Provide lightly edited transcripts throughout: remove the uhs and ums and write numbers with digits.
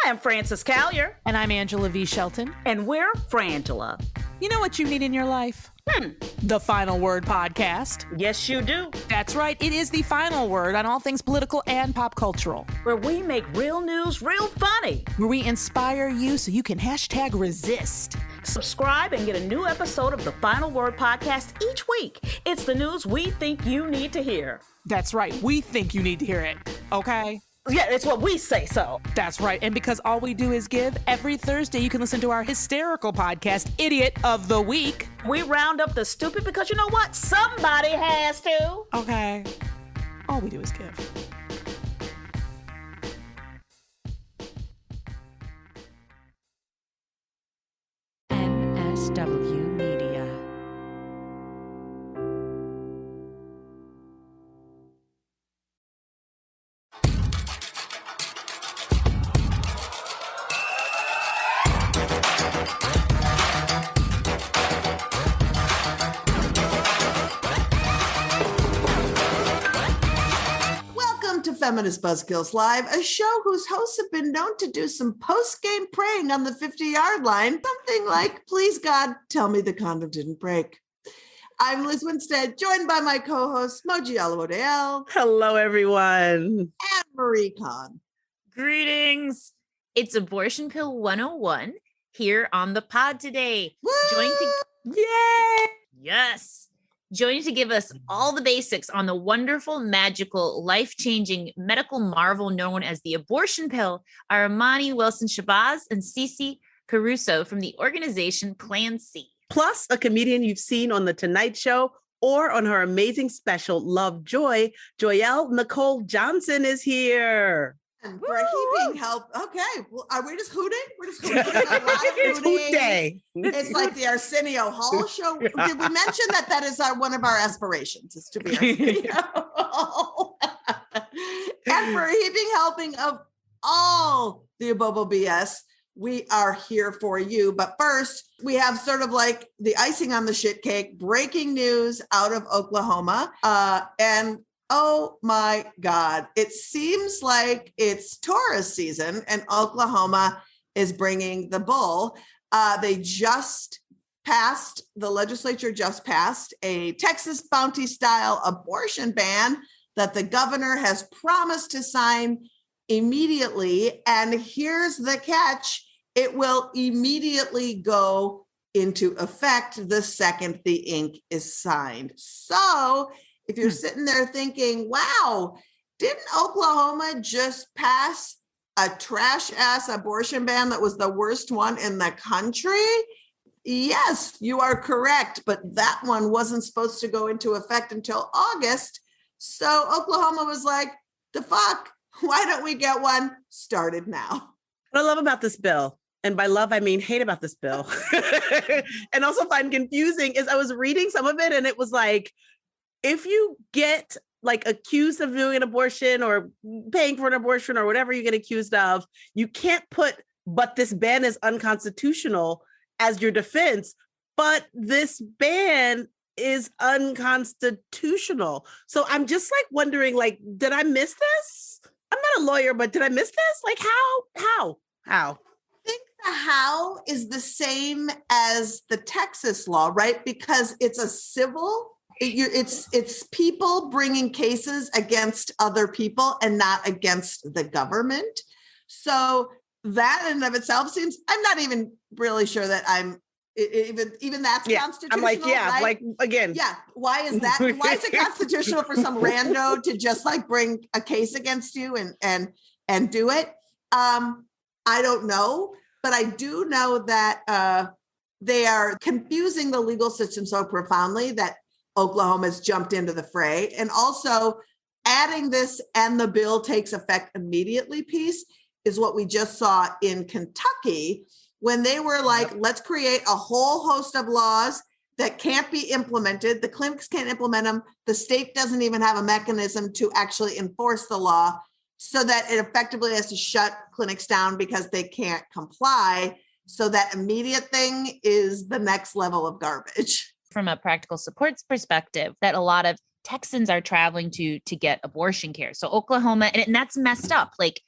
I'm Frances Callier. And I'm Angela V. Shelton. And we're Frangela. You know what you need in your life? The Final Word podcast. Yes, you do. That's right. It is the final word on all things political and pop cultural. Where we make real news real funny. Where we inspire you so you can hashtag resist. Subscribe and get a new episode of the Final Word podcast each week. It's the news we think you need to hear. That's right. We think you need to hear it. Okay? Yeah, it's what we say so. That's right. And because all we do is give, every Thursday you can listen to our hysterical podcast, Idiot of the Week. We round up the stupid because you know what? Somebody has to. Okay. All we do is give. NSW Media. Feminist Buzzkills Live, a show whose hosts have been known to do some post-game praying on the 50-yard line, something like, please God, tell me the condom didn't break. I'm Liz Winstead, joined by my co-hosts, Moji Alawode-El. Hello, everyone. And Marie Kahn. Greetings. It's Abortion Pill 101 here on the pod today. Yay! Yes. Joining to give us all the basics on the wonderful, magical, life-changing medical marvel known as the abortion pill are Imani, Wilson-Shabazz, and Cece, Caruso from the organization Plan C. Plus, a comedian you've seen on The Tonight Show or on her amazing special, Love Joy, Joyelle Nicole Johnson is here. And for a heaping help, okay, well, are we just hooting? We're just hooting. It's hoot day. It's like the Arsenio Hall show. Did we mention that is one of our aspirations, is to be Arsenio Hall? And for a heaping helping of all the abobo BS, we are here for you. But first, we have sort of like the icing on the shit cake, breaking news out of Oklahoma. And oh my God, it seems like it's tourist season and Oklahoma is bringing the bull. The legislature just passed a Texas bounty style abortion ban that the governor has promised to sign immediately. And here's the catch. It will immediately go into effect the second the ink is signed. So if you're sitting there thinking, wow, didn't Oklahoma just pass a trash ass abortion ban that was the worst one in the country? Yes, you are correct. But that one wasn't supposed to go into effect until August. So Oklahoma was like, the fuck, why don't we get one started now? What I love about this bill, and by love, I mean hate about this bill, and also find confusing, is I was reading some of it and it was like, if you get like accused of doing an abortion or paying for an abortion or whatever you get accused of, you can't put, but this ban is unconstitutional as your defense, but this ban is unconstitutional. So I'm just like wondering, like, did I miss this? I'm not a lawyer, but did I miss this? Like how? I think the how is the same as the Texas law, right? Because it's a civil. It's people bringing cases against other people and not against the government. So that in and of itself seems, I'm not even really sure that I'm even that's constitutional. I'm like, yeah, right? Like again. Yeah. Why is that? Why is it constitutional for some rando to just like bring a case against you and do it? I don't know, but I do know that they are confusing the legal system so profoundly that Oklahoma's jumped into the fray. And also adding this and the bill takes effect immediately piece is what we just saw in Kentucky when they were like, let's create a whole host of laws that can't be implemented. The clinics can't implement them. The state doesn't even have a mechanism to actually enforce the law, so that it effectively has to shut clinics down because they can't comply. So that immediate thing is the next level of garbage. From a practical supports perspective, that a lot of Texans are traveling to get abortion care. So Oklahoma, and that's messed up. Like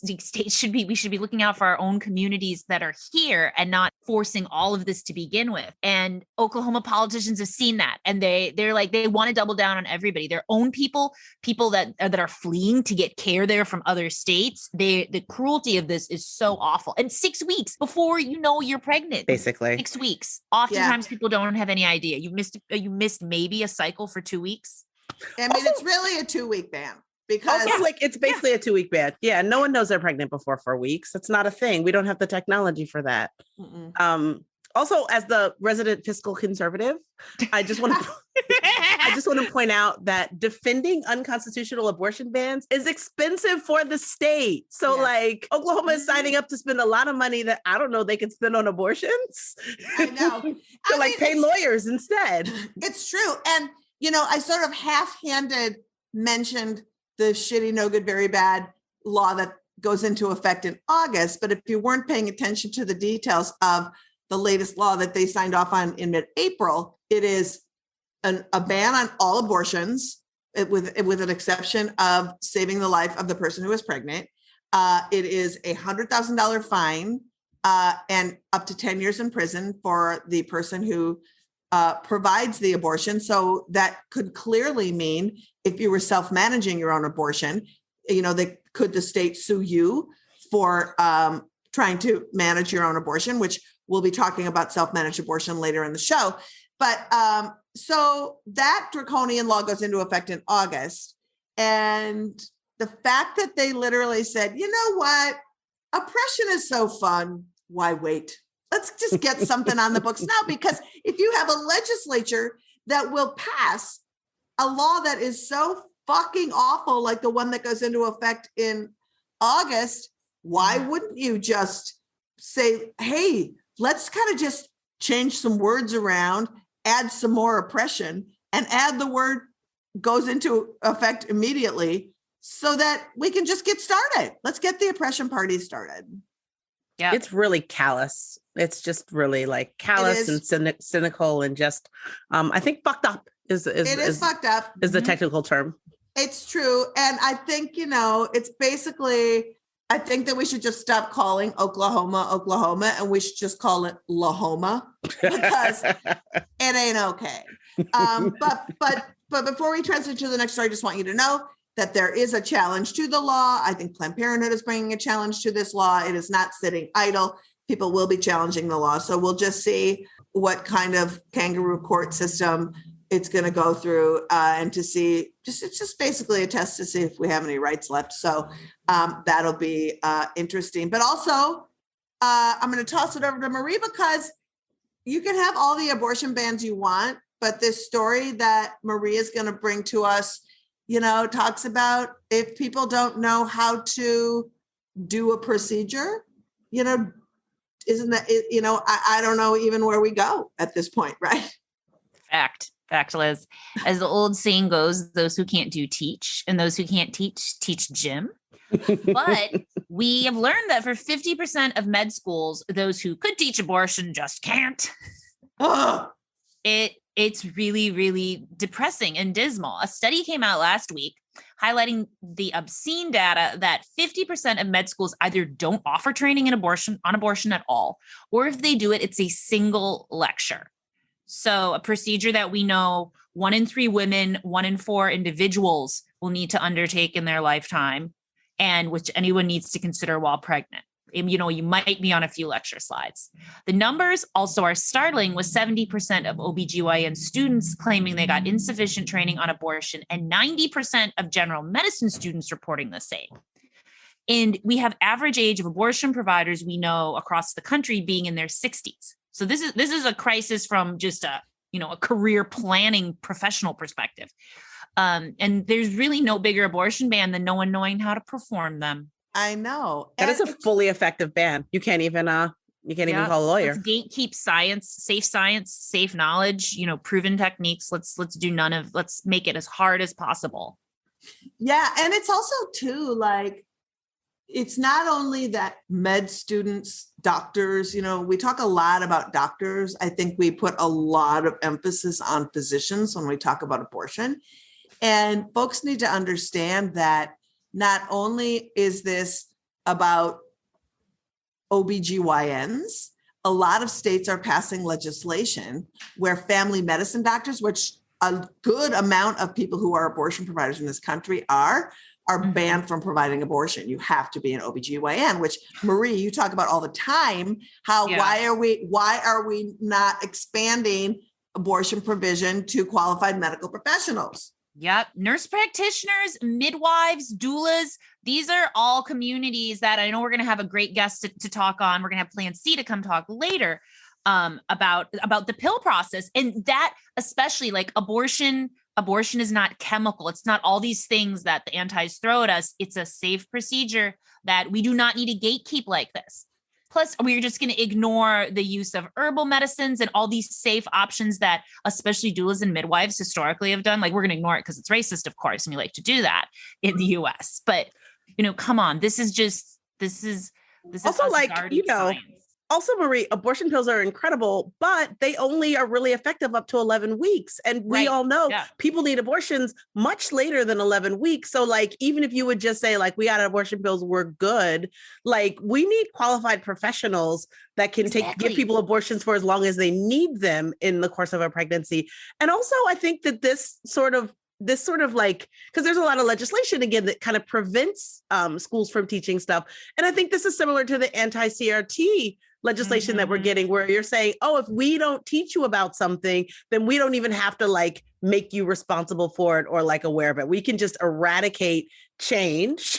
we should be looking out for our own communities that are here and not forcing all of this to begin with. And Oklahoma politicians have seen that, and they're like, they want to double down on everybody, their own people that are fleeing to get care there from other states. The cruelty of this is so awful. And 6 weeks before you know you're pregnant, basically 6 weeks. Oftentimes people don't have any idea. You missed maybe a cycle for 2 weeks. I mean, it's really a 2-week ban. Because it's basically a 2-week ban. Yeah. No one knows they're pregnant before 4 weeks. It's not a thing. We don't have the technology for that. Also, as the resident fiscal conservative, I just want to point out that defending unconstitutional abortion bans is expensive for the state. So like Oklahoma is signing up to spend a lot of money that I don't know they could spend on abortions. I know. to pay lawyers instead. It's true. And, I sort of half-handed mentioned the shitty, no good, very bad law that goes into effect in August. But if you weren't paying attention to the details of the latest law that they signed off on in mid-April, it is a ban on all abortions with an exception of saving the life of the person who is pregnant. It is $100,000 fine and up to 10 years in prison for the person who provides the abortion. So that could clearly mean if you were self-managing your own abortion, the state sue you for trying to manage your own abortion, which we'll be talking about self-managed abortion later in the show. But so that draconian law goes into effect in August. And the fact that they literally said, you know what, oppression is so fun. Why wait? Let's just get something on the books now, because if you have a legislature that will pass a law that is so fucking awful, like the one that goes into effect in August, why wouldn't you just say, hey, let's kind of just change some words around, add some more oppression, and add the word goes into effect immediately so that we can just get started. Let's get the oppression party started. Yeah, it's really callous. It's just really like callous and cynical and just, I think fucked up is fucked up is the technical term. It's true. And I think, it's basically, I think that we should just stop calling Oklahoma, and we should just call it LAHOMA, because it ain't okay. But before we transition to the next story, I just want you to know that there is a challenge to the law. I think Planned Parenthood is bringing a challenge to this law. It is not sitting idle. People will be challenging the law. So we'll just see what kind of kangaroo court system it's going to go through and to see, it's just basically a test to see if we have any rights left. So that'll be interesting. But also, I'm going to toss it over to Marie, because you can have all the abortion bans you want, but this story that Marie is going to bring to us, talks about if people don't know how to do a procedure, isn't that, I don't know even where we go at this point, right? Fact, Liz. As the old saying goes, those who can't do teach, and those who can't teach gym. But we have learned that for 50% of med schools, those who could teach abortion just can't. It's really, really depressing and dismal. A study came out last week highlighting the obscene data that 50% of med schools either don't offer training on abortion at all, or if they do it, it's a single lecture. So a procedure that we know 1 in 3 women, 1 in 4 individuals will need to undertake in their lifetime, and which anyone needs to consider while pregnant. You might be on a few lecture slides. The numbers also are startling, with 70% of OBGYN students claiming they got insufficient training on abortion, and 90% of general medicine students reporting the same. And we have average age of abortion providers we know across the country being in their 60s. So this is a crisis from just a career planning professional perspective. And there's really no bigger abortion ban than no one knowing how to perform them. I know. That is a fully effective ban. You can't even call a lawyer. Let's gatekeep science, safe knowledge, proven techniques. Let's make it as hard as possible. Yeah. And it's also too, like, it's not only that med students, doctors, we talk a lot about doctors. I think we put a lot of emphasis on physicians when we talk about abortion. And folks need to understand that not only is this about OBGYNs, a lot of states are passing legislation where family medicine doctors, which a good amount of people who are abortion providers in this country are banned from providing abortion. You have to be an OBGYN, which Marie, you talk about all the time, why are we not expanding abortion provision to qualified medical professionals? Yep. Nurse practitioners, midwives, doulas. These are all communities that I know we're going to have a great guest to talk on. We're going to have Plan C to come talk later about the pill process. And that, especially like abortion is not chemical. It's not all these things that the antis throw at us. It's a safe procedure that we do not need to gatekeep like this. Plus, we're just going to ignore the use of herbal medicines and all these safe options that especially doulas and midwives historically have done. Like, we're going to ignore it because it's racist, of course, and we like to do that in the US. But, come on, this is also like, science. Also, Marie, abortion pills are incredible, but they only are really effective up to 11 weeks. And we all know people need abortions much later than 11 weeks. So like, even if you would just say like, we got abortion pills, we're good. Like, we need qualified professionals that can give people abortions for as long as they need them in the course of a pregnancy. And also, I think that this sort of like, because there's a lot of legislation, again, that kind of prevents schools from teaching stuff. And I think this is similar to the anti-CRT legislation that we're getting, where you're saying, oh, if we don't teach you about something, then we don't even have to like make you responsible for it or like aware of it. We can just eradicate change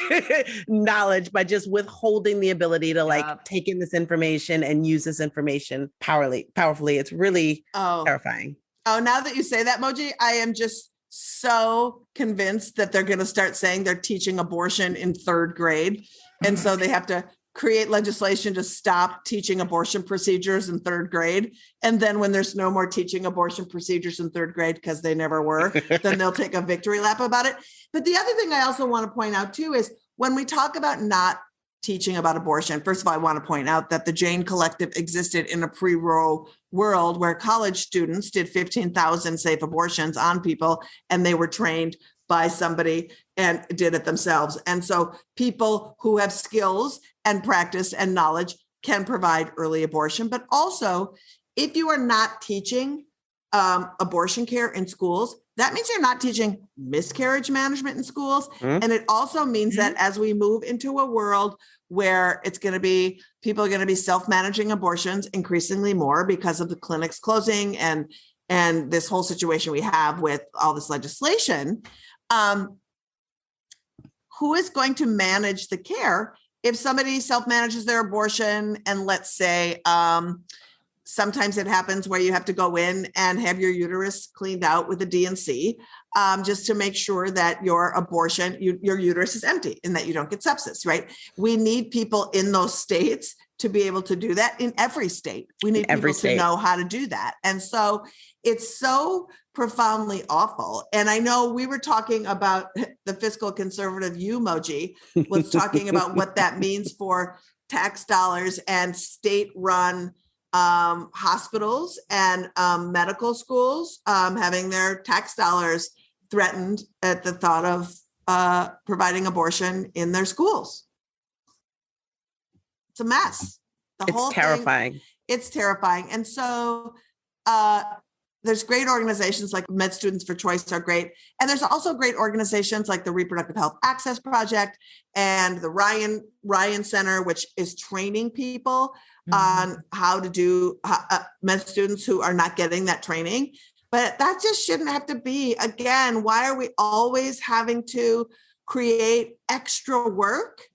knowledge by just withholding the ability to like take in this information and use this information powerfully. It's really terrifying. Oh, now that you say that, Moji, I am just so convinced that they're going to start saying they're teaching abortion in third grade. And so they have to create legislation to stop teaching abortion procedures in third grade. And then when there's no more teaching abortion procedures in third grade, because they never were, then they'll take a victory lap about it. But the other thing I also want to point out too, is when we talk about not teaching about abortion, first of all, I want to point out that the Jane Collective existed in a pre-Roe world where college students did 15,000 safe abortions on people, and they were trained by somebody and did it themselves. And so people who have skills and practice and knowledge can provide early abortion. But also, if you are not teaching abortion care in schools, that means you're not teaching miscarriage management in schools. And it also means that as we move into a world where people are going to be self-managing abortions increasingly more because of the clinics closing and this whole situation we have with all this legislation, who is going to manage the care if somebody self-manages their abortion? And let's say sometimes it happens where you have to go in and have your uterus cleaned out with a D&C just to make sure that your uterus is empty and that you don't get sepsis, right? We need people in those states to be able to do that in every state. We need people to know how to do that. And so it's so profoundly awful. And I know we were talking about the fiscal conservative Moji was talking about what that means for tax dollars and state-run hospitals and medical schools having their tax dollars threatened at the thought of providing abortion in their schools. It's a mess. It's terrifying. It's terrifying. And so there's great organizations like Med Students for Choice are great. And there's also great organizations like the Reproductive Health Access Project and the Ryan Center, which is training people on how to do med students who are not getting that training. But that just shouldn't have to be. Again, why are we always having to create extra work?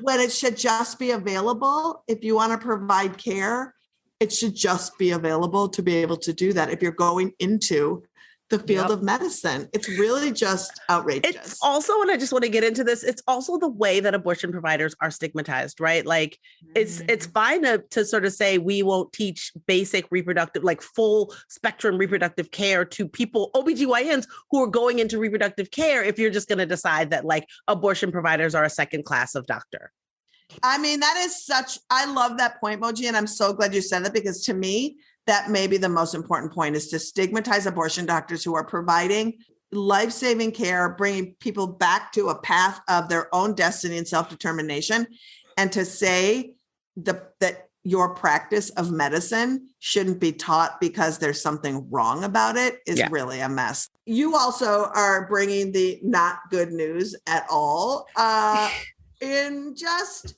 When it should just be available? If you want to provide care, it should just be available to be able to do that. If you're going into the field of medicine, it's really just outrageous. It's also, and I just want to get into this, it's also the way that abortion providers are stigmatized, right? Like it's fine to sort of say we won't teach basic reproductive, like full spectrum reproductive care to people, OBGYNs who are going into reproductive care, if you're just going to decide that like abortion providers are a second class of doctor. I mean, I love that point, Moji, and I'm so glad you said that, because to me, that may be the most important point, is to stigmatize abortion doctors who are providing life-saving care, bringing people back to a path of their own destiny and self-determination. and to say that your practice of medicine shouldn't be taught because there's something wrong about it is really a mess. You also are bringing the not good news at all in just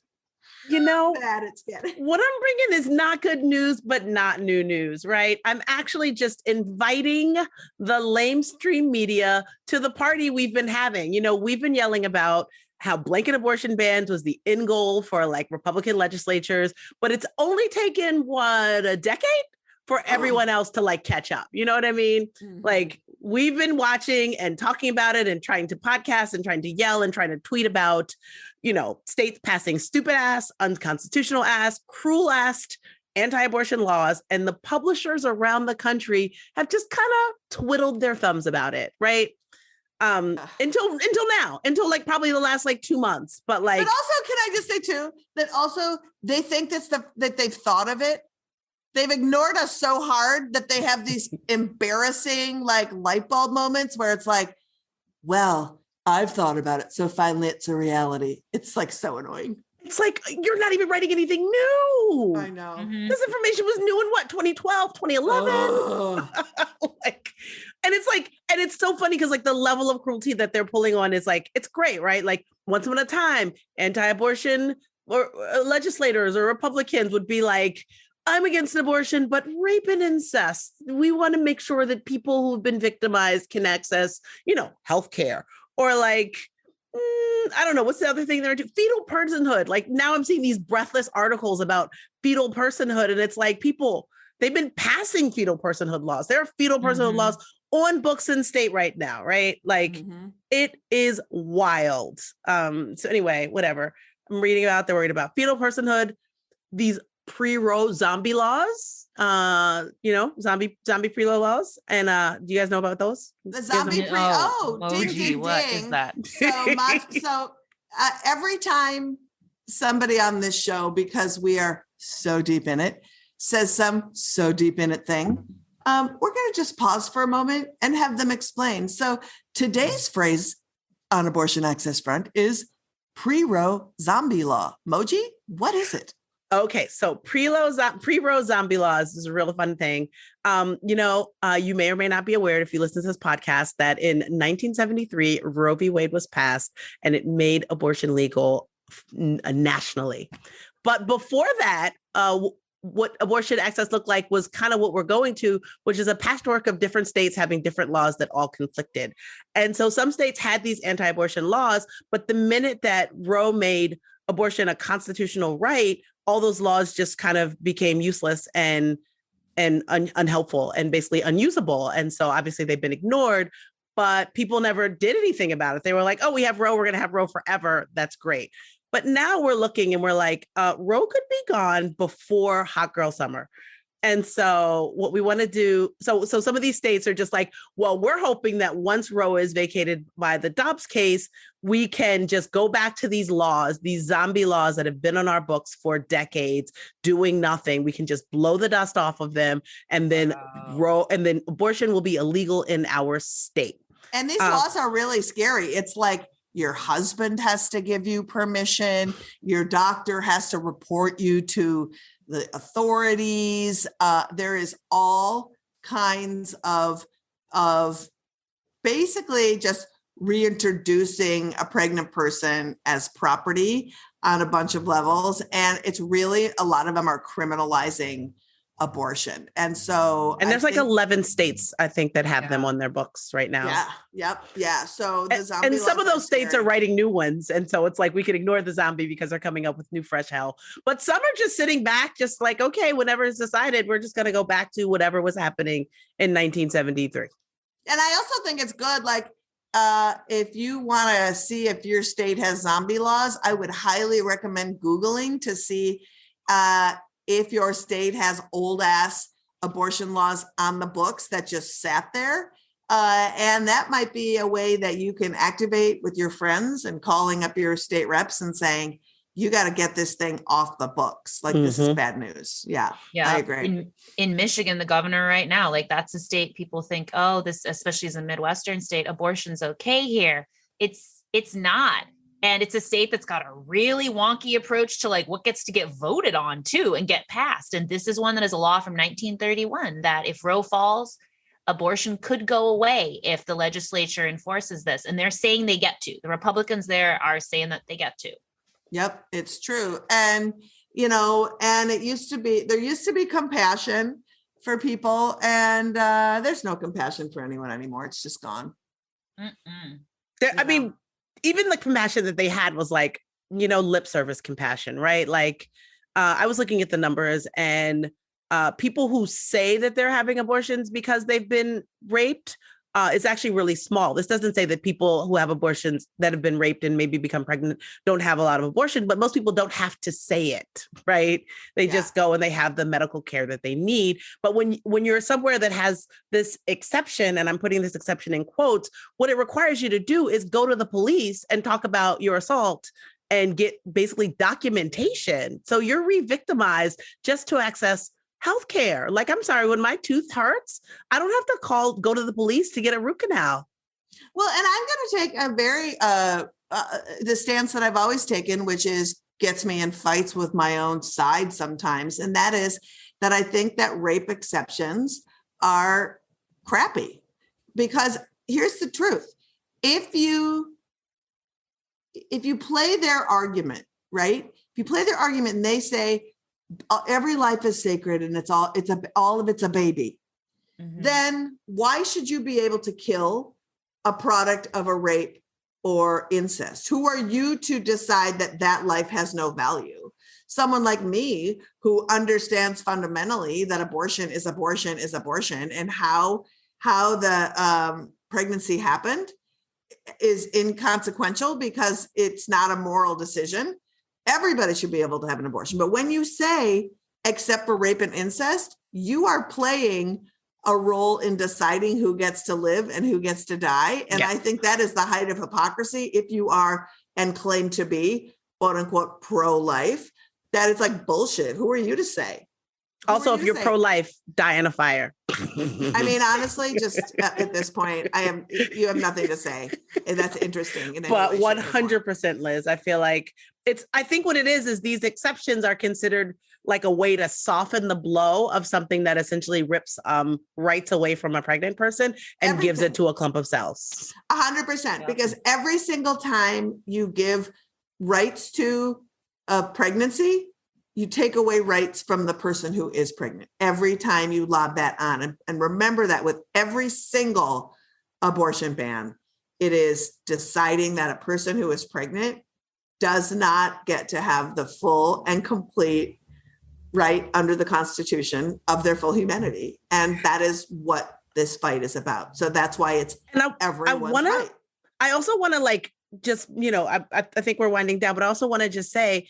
bad it's getting. What I'm bringing is not good news, but not new news, right? I'm actually just inviting the lamestream media to the party we've been having. We've been yelling about how blanket abortion bans was the end goal for like Republican legislatures, but it's only taken a decade for everyone else to like catch up. You know what I mean? Mm-hmm. Like we've been watching and talking about it and trying to podcast and trying to yell and trying to tweet about, states passing stupid ass, unconstitutional ass, cruel ass anti-abortion laws. And the publishers around the country have just kind of twiddled their thumbs about it. Right. Until now, until like probably the last like 2 months, but also, can I just say too, that also they think that they've thought of it. They've ignored us so hard that they have these embarrassing like light bulb moments where it's like, well, I've thought about it. So finally it's a reality. It's like so annoying. It's like, you're not even writing anything new. I know. Mm-hmm. This information was new in 2012, 2011. And it's like, and it's so funny because like the level of cruelty that they're pulling on is like, it's great, right? Like once upon a time, anti-abortion or legislators or Republicans would be like, I'm against abortion, but rape and incest, we want to make sure that people who've been victimized can access, healthcare or like, I don't know, what's the other thing they're doing? Fetal personhood. Like now I'm seeing these breathless articles about fetal personhood. And it's like they've been passing fetal personhood laws. There are fetal personhood laws on books in state right now, right? Like it is wild. So anyway, whatever. I'm reading about, they're worried about fetal personhood, these pre-Roe zombie laws, zombie pre-Roe laws. And do you guys know about those? The zombie ding, ding, what ding. Is that? So every time somebody on this show, because we are so deep in it, says some so deep in it thing, we're going to just pause for a moment and have them explain. So today's phrase on abortion access front is pre-Roe zombie law. Moji, what is it? Okay, so pre-Roe zombie laws is a real fun thing. You may or may not be aware if you listen to this podcast that in 1973, Roe v. Wade was passed and it made abortion legal nationally. But before that, what abortion access looked like was kind of what we're going to, which is a patchwork of different states having different laws that all conflicted. And so some states had these anti-abortion laws, but the minute that Roe made abortion a constitutional right, all those laws just kind of became useless and unhelpful and basically unusable. And so obviously they've been ignored, but people never did anything about it. They were like, oh, we have Roe, we're going to have Roe forever. That's great. But now we're looking and we're like, Roe could be gone before hot girl summer. And so what we want to do, so some of these states are just like, well, we're hoping that once Roe is vacated by the Dobbs case, we can just go back to these laws, these zombie laws that have been on our books for decades, doing nothing. We can just blow the dust off of them, and then abortion will be illegal in our state. And these laws are really scary. It's like your husband has to give you permission. Your doctor has to report you to the authorities. There is all kinds of basically just reintroducing a pregnant person as property on a bunch of levels. And it's really, a lot of them are criminalizing abortion. And so, there's like 11 states, I think, that have them on their books right now. Yeah. So the zombie and some of those states scary. are writing new ones. And so it's like, we could ignore the zombie because they're coming up with new fresh hell. But some are just sitting back, just like, okay, whenever it's decided, we're just going to go back to whatever was happening in 1973. And I also think it's good, like, if you want to see if your state has zombie laws, I would highly recommend Googling to see if your state has old ass abortion laws on the books that just sat there. And that might be a way that you can activate with your friends and calling up your state reps and saying, you got to get this thing off the books. Like, this is bad news. Yeah, I agree. In Michigan, the governor right now, like, that's a state people think, oh, this, especially as a Midwestern state, abortion's okay here. It's not. And it's a state that's got a really wonky approach to like what gets to get voted on too and get passed. And this is one that is a law from 1931 that if Roe falls, abortion could go away if the legislature enforces this. And they're saying they get to. The Republicans there are saying that they get to. Yep, it's true. And, and there used to be compassion for people, and there's no compassion for anyone anymore. It's just gone. I mean, even the compassion that they had was like, lip service compassion, right? Like, I was looking at the numbers, and people who say that they're having abortions because they've been raped is actually really small. This doesn't say that people who have abortions that have been raped and maybe become pregnant don't have a lot of abortion, but most people don't have to say it, right? They just go and they have the medical care that they need. But when you're somewhere that has this exception, and I'm putting this exception in quotes, what it requires you to do is go to the police and talk about your assault and get basically documentation. So you're re-victimized just to access healthcare. Like, I'm sorry, when my tooth hurts, I don't have to go to the police to get a root canal. Well, and I'm going to take a very, the stance that I've always taken, which gets me in fights with my own side sometimes. And that is that I think that rape exceptions are crappy, because here's the truth. If you play their argument, right? If you play their argument and they say, every life is sacred and all of it's a baby, then why should you be able to kill a product of a rape or incest? Who are you to decide that life has no value? Someone like me who understands fundamentally that abortion is abortion is abortion, and how the pregnancy happened is inconsequential because it's not a moral decision. Everybody should be able to have an abortion. But when you say, except for rape and incest, you are playing a role in deciding who gets to live and who gets to die. And I think that is the height of hypocrisy. If you are and claim to be, quote unquote, pro-life, that is like bullshit. Who are you to say? Also, if you're pro-life, die in a fire. I mean, honestly, just at this point, you have nothing to say. And that's interesting. But 100%, Liz, I feel like I think what it is these exceptions are considered like a way to soften the blow of something that essentially rips rights away from a pregnant person and gives it to a clump of cells. 100%, because every single time you give rights to a pregnancy, you take away rights from the person who is pregnant. Every time you lob that on. And remember that with every single abortion ban, it is deciding that a person who is pregnant does not get to have the full and complete right under the Constitution of their full humanity. And that is what this fight is about. So that's why it's everyone's fight. I also want to I think we're winding down, but I also want to just say,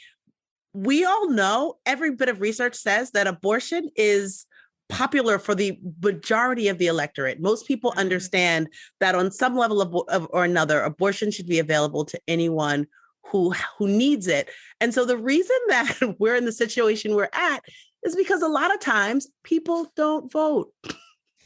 we all know, every bit of research says that abortion is popular for the majority of the electorate. Most people understand that on some level or another, abortion should be available to anyone who needs it. And so the reason that we're in the situation we're at is because a lot of times people don't vote.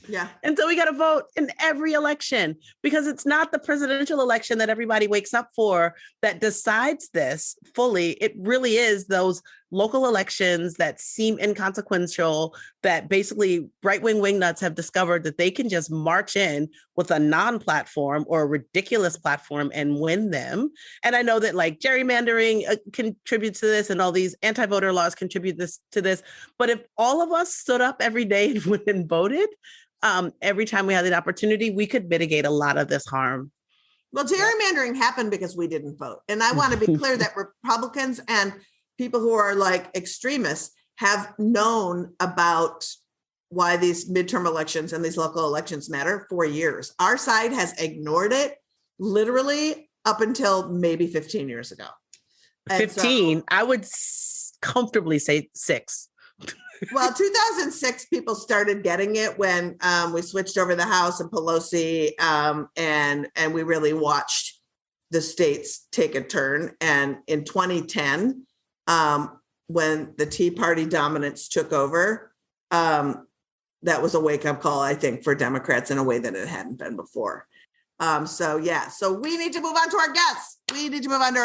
Yeah. And so we got to vote in every election, because it's not the presidential election that everybody wakes up for that decides this fully. It really is those local elections that seem inconsequential, that basically right-wing wingnuts have discovered that they can just march in with a non-platform or a ridiculous platform and win them. And I know that like gerrymandering contributes to this, and all these anti-voter laws contribute to this. But if all of us stood up every day and went and voted, every time we had the opportunity, we could mitigate a lot of this harm. Well, gerrymandering happened because we didn't vote. And I want to be clear that Republicans and people who are like extremists have known about why these midterm elections and these local elections matter for years. Our side has ignored it literally up until maybe 15 years ago. And 15, I would comfortably say 6. Well, 2006, people started getting it when we switched over the House and Pelosi, and we really watched the states take a turn. And in 2010, when the Tea Party dominance took over, that was a wake-up call, I think, for Democrats in a way that it hadn't been before. So we need to move on to our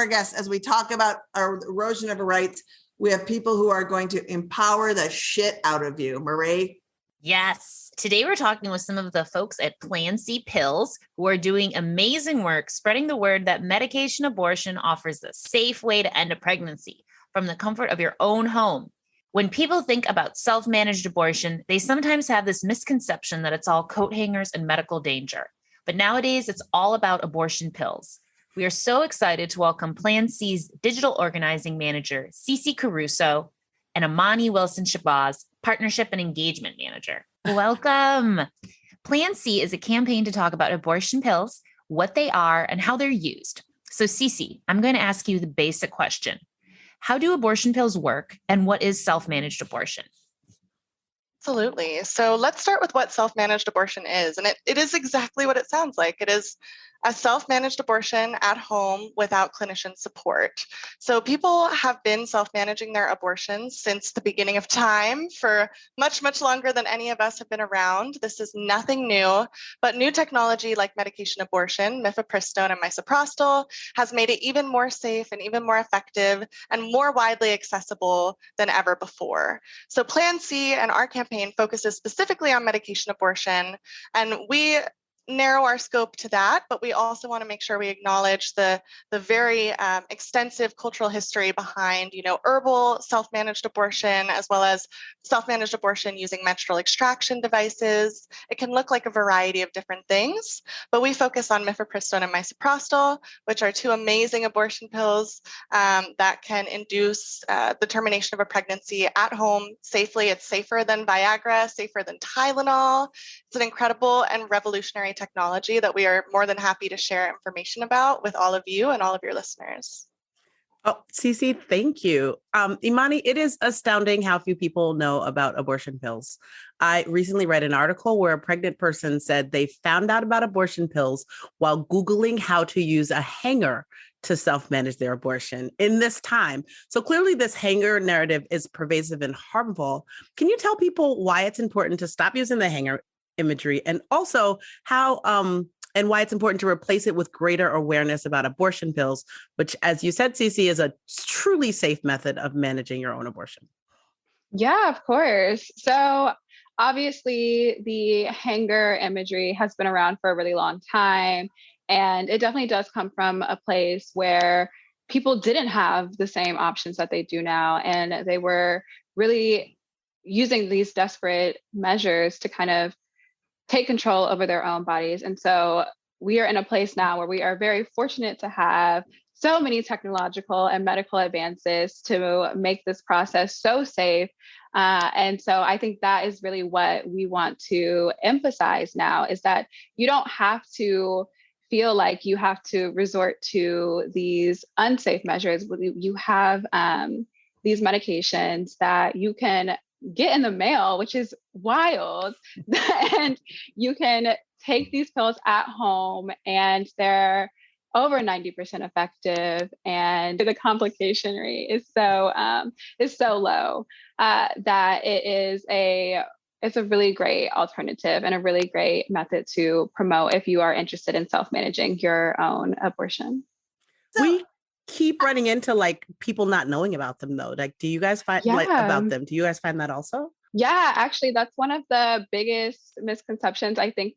guests. As we talk about our erosion of our rights. We have people who are going to empower the shit out of you. Marie? Yes. Today we're talking with some of the folks at Plan C Pills who are doing amazing work spreading the word that medication abortion offers a safe way to end a pregnancy from the comfort of your own home. When people think about self-managed abortion, they sometimes have this misconception that it's all coat hangers and medical danger. But nowadays, it's all about abortion pills. We are so excited to welcome Plan C's digital organizing manager, Cece Caruso, and Imani Wilson-Shabazz, partnership and engagement manager. Welcome. Plan C is a campaign to talk about abortion pills, what they are, and how they're used. So Cece, I'm going to ask you the basic question. How do abortion pills work, and what is self-managed abortion? Absolutely. So let's start with what self-managed abortion is. And it is exactly what it sounds like. It is a self-managed abortion at home without clinician support. So people have been self-managing their abortions since the beginning of time for much, much longer than any of us have been around. This is nothing new, but new technology like medication abortion, mifepristone and misoprostol, has made it even more safe and even more effective and more widely accessible than ever before. So Plan C and our campaign focuses specifically on medication abortion, and we narrow our scope to that, but we also want to make sure we acknowledge the very extensive cultural history behind, herbal self-managed abortion, as well as self-managed abortion using menstrual extraction devices. It can look like a variety of different things, but we focus on mifepristone and misoprostol, which are two amazing abortion pills that can induce the termination of a pregnancy at home safely. It's safer than Viagra, safer than Tylenol. It's an incredible and revolutionary technology that we are more than happy to share information about with all of you and all of your listeners. Oh, Cece, thank you. Imani, it is astounding how few people know about abortion pills. I recently read an article where a pregnant person said they found out about abortion pills while Googling how to use a hanger to self-manage their abortion in this time. So clearly this hanger narrative is pervasive and harmful. Can you tell people why it's important to stop using the hanger imagery, and also how and why it's important to replace it with greater awareness about abortion pills, which, as you said, Cece, is a truly safe method of managing your own abortion? Yeah, of course. So obviously the hanger imagery has been around for a really long time, and it definitely does come from a place where people didn't have the same options that they do now, and they were really using these desperate measures to kind of take control over their own bodies. And so we are in a place now where we are very fortunate to have so many technological and medical advances to make this process so safe. And so I think that is really what we want to emphasize now, is that you don't have to feel like you have to resort to these unsafe measures. You have these medications that you can get in the mail, which is wild. And you can take these pills at home, and they're over 90% effective, and the complication rate is so low that it's a really great alternative and a really great method to promote if you are interested in self-managing your own abortion. We keep running into people not knowing about them though. Do you guys find about them? Do you guys find that also? Yeah, actually, that's one of the biggest misconceptions, I think,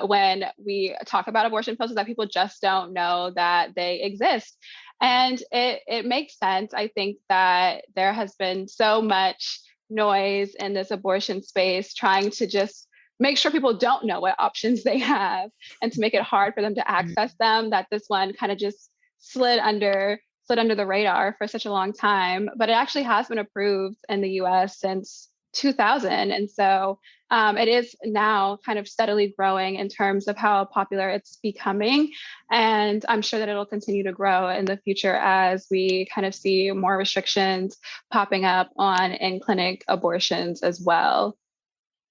when we talk about abortion pills, is that people just don't know that they exist. And it makes sense. I think that there has been so much noise in this abortion space trying to just make sure people don't know what options they have and to make it hard for them to access them, that this one kind of just slid under the radar for such a long time. But it actually has been approved in the US since 2000. And so it is now kind of steadily growing in terms of how popular it's becoming. And I'm sure that it'll continue to grow in the future as we kind of see more restrictions popping up on in-clinic abortions as well.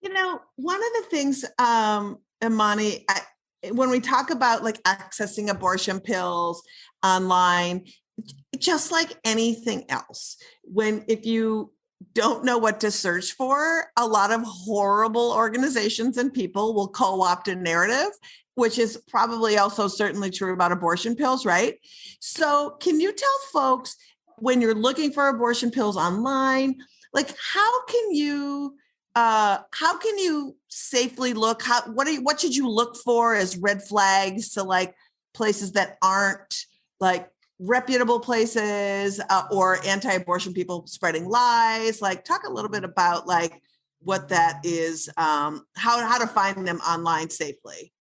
One of the things, Imani, when we talk about accessing abortion pills online, just like anything else, if you don't know what to search for, a lot of horrible organizations and people will co-opt a narrative, which is probably also certainly true about abortion pills, right? So can you tell folks, when you're looking for abortion pills online, like how can you safely look? What should you look for as red flags to like places that aren't like reputable places or anti-abortion people spreading lies? Like, talk a little bit about like what that is, how to find them online safely.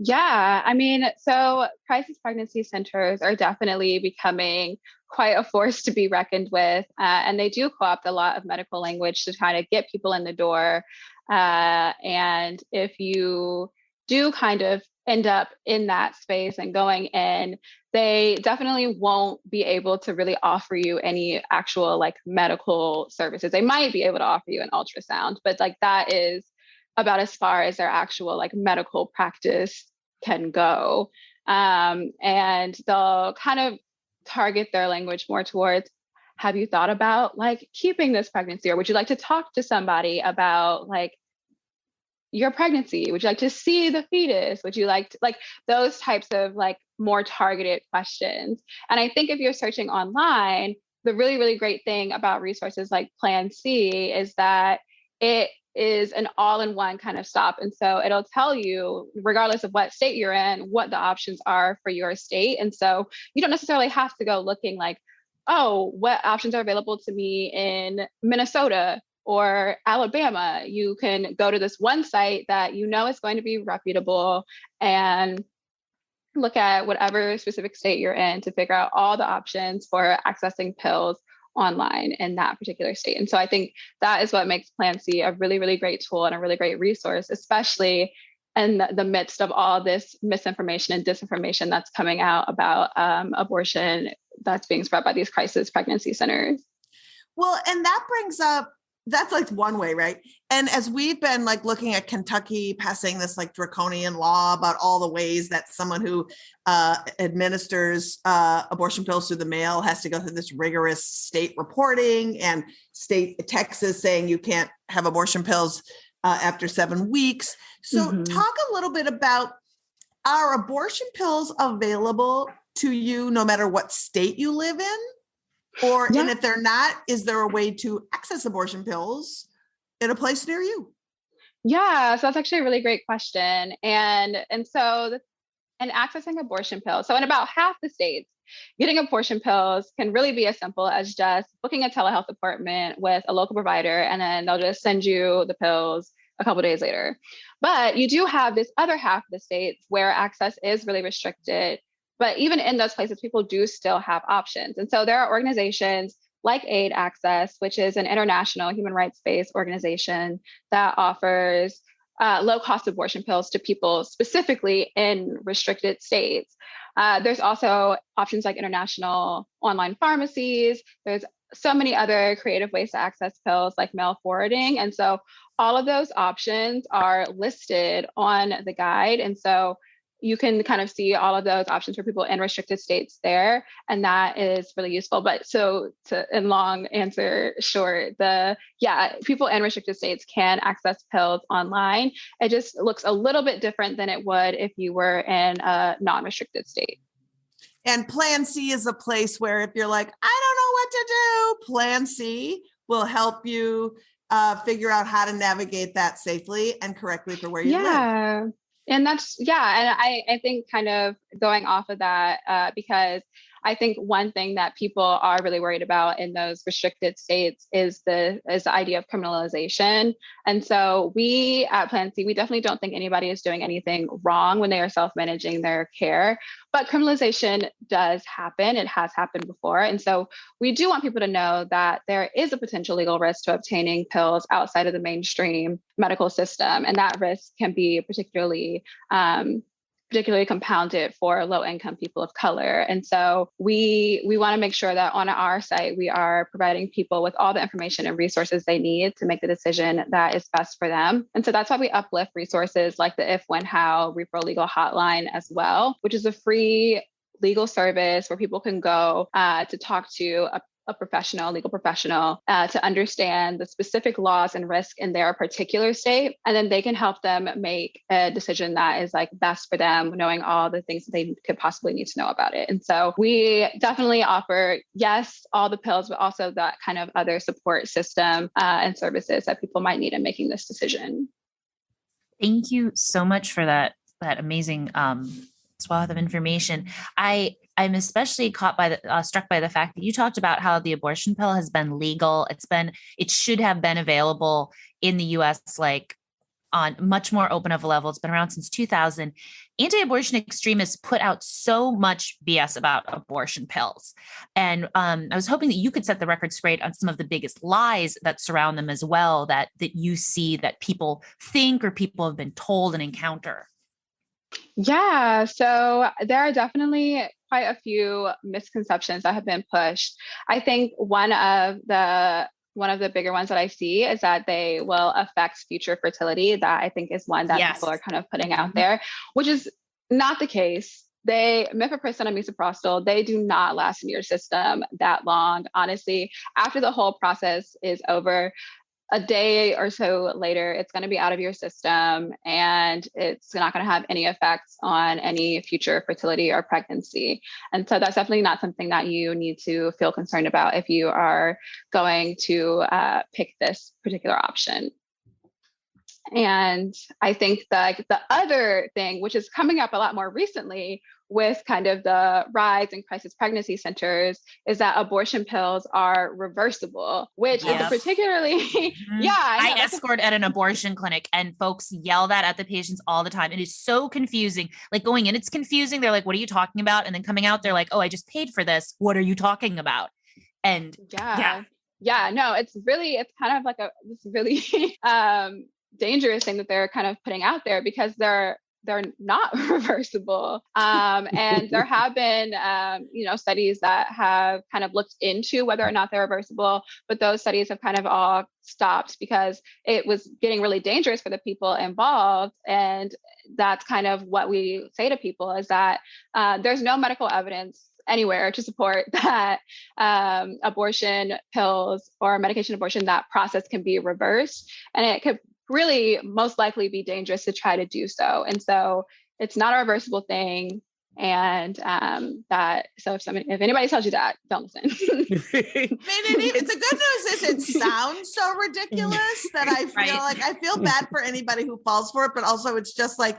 Yeah, I mean, so crisis pregnancy centers are definitely becoming quite a force to be reckoned with. And they do co-opt a lot of medical language to kind of get people in the door. And if you do kind of end up in that space and going in, they definitely won't be able to really offer you any actual like medical services. They might be able to offer you an ultrasound, but like that is about as far as their actual like medical practice can go. And they'll kind of target their language more towards, have you thought about like keeping this pregnancy? Or would you like to talk to somebody about like your pregnancy? Would you like to see the fetus? Would you like to, like those types of like more targeted questions? And I think if you're searching online, the really, really great thing about resources like Plan C is that it is an all-in-one kind of stop. And so it'll tell you, regardless of what state you're in, what the options are for your state. And so you don't necessarily have to go looking like, oh, what options are available to me in Minnesota or Alabama. You can go to this one site that you know is going to be reputable and look at whatever specific state you're in to figure out all the options for accessing pills online in that particular state. And so I think that is what makes Plan C a really, really great tool and a really great resource, especially in the midst of all this misinformation and disinformation that's coming out about abortion that's being spread by these crisis pregnancy centers. Well, and that brings up, that's like one way, right? And as we've been like looking at Kentucky passing this like draconian law about all the ways that someone who administers abortion pills through the mail has to go through this rigorous state reporting, and Texas saying you can't have abortion pills after 7 weeks. So talk a little bit about, are abortion pills available to you no matter what state you live in? Or, and if they're not, is there a way to access abortion pills in a place near you? Yeah, so that's actually a really great question. And accessing abortion pills. So in about half the states, getting abortion pills can really be as simple as just booking a telehealth appointment with a local provider, and then they'll just send you the pills a couple of days later. But you do have this other half of the states where access is really restricted. But even in those places, people do still have options. And so there are organizations like Aid Access, which is an international human rights-based organization that offers low-cost abortion pills to people specifically in restricted states. There's also options like international online pharmacies. There's so many other creative ways to access pills like mail forwarding. And so all of those options are listed on the guide. And so you can kind of see all of those options for people in restricted states there. And that is really useful. But so in long answer short, people in restricted states can access pills online. It just looks a little bit different than it would if you were in a non-restricted state. And Plan C is a place where if you're like, I don't know what to do, Plan C will help you figure out how to navigate that safely and correctly for where you live. And that's, and I think kind of going off of that, because I think one thing that people are really worried about in those restricted states is the idea of criminalization. And so we at Plan C, we definitely don't think anybody is doing anything wrong when they are self-managing their care, but criminalization does happen. It has happened before. And so we do want people to know that there is a potential legal risk to obtaining pills outside of the mainstream medical system. And that risk can be particularly compounded for low-income people of color. And so we want to make sure that on our site, we are providing people with all the information and resources they need to make the decision that is best for them. And so that's why we uplift resources like the If, When, How Referral Legal Hotline as well, which is a free legal service where people can go to talk to a professional, legal professional, to understand the specific laws and risk in their particular state. And then they can help them make a decision that is like best for them, knowing all the things that they could possibly need to know about it. And so we definitely offer, yes, all the pills, but also that kind of other support system and services that people might need in making this decision. Thank you so much for that amazing swath of information. I'm especially struck by the fact that you talked about how the abortion pill has been legal. It should have been available in the US, like on much more open of a level. It's been around since 2000. Anti-abortion extremists put out so much BS about abortion pills. And I was hoping that you could set the record straight on some of the biggest lies that surround them as well, that you see that people think or people have been told and encounter. Yeah, so there are definitely quite a few misconceptions that have been pushed. I think one of the bigger ones that I see is that they will affect future fertility. That I think is one that people are kind of putting out there, which is not the case. Mifepristone and misoprostol, they do not last in your system that long. Honestly, after the whole process is over, a day or so later, it's going to be out of your system and it's not going to have any effects on any future fertility or pregnancy. And so that's definitely not something that you need to feel concerned about if you are going to pick this particular option. And I think that the other thing, which is coming up a lot more recently with kind of the rise in crisis pregnancy centers, is that abortion pills are reversible, which is particularly, I escort at an abortion clinic and folks yell that at the patients all the time. It is so confusing. Like going in, it's confusing. They're like, what are you talking about? And then coming out, they're like, oh, I just paid for this. What are you talking about? And no, it's kind of like this really dangerous thing that they're kind of putting out there, because they're not reversible. And there have been, studies that have kind of looked into whether or not they're reversible, but those studies have kind of all stopped because it was getting really dangerous for the people involved. And that's kind of what we say to people, is that there's no medical evidence anywhere to support that abortion pills or medication abortion, that process can be reversed. And it could really most likely be dangerous to try to do so. And so it's not a reversible thing. And if anybody tells you that, don't listen. The good news is it sounds so ridiculous that I feel like I feel bad for anybody who falls for it, but also it's just like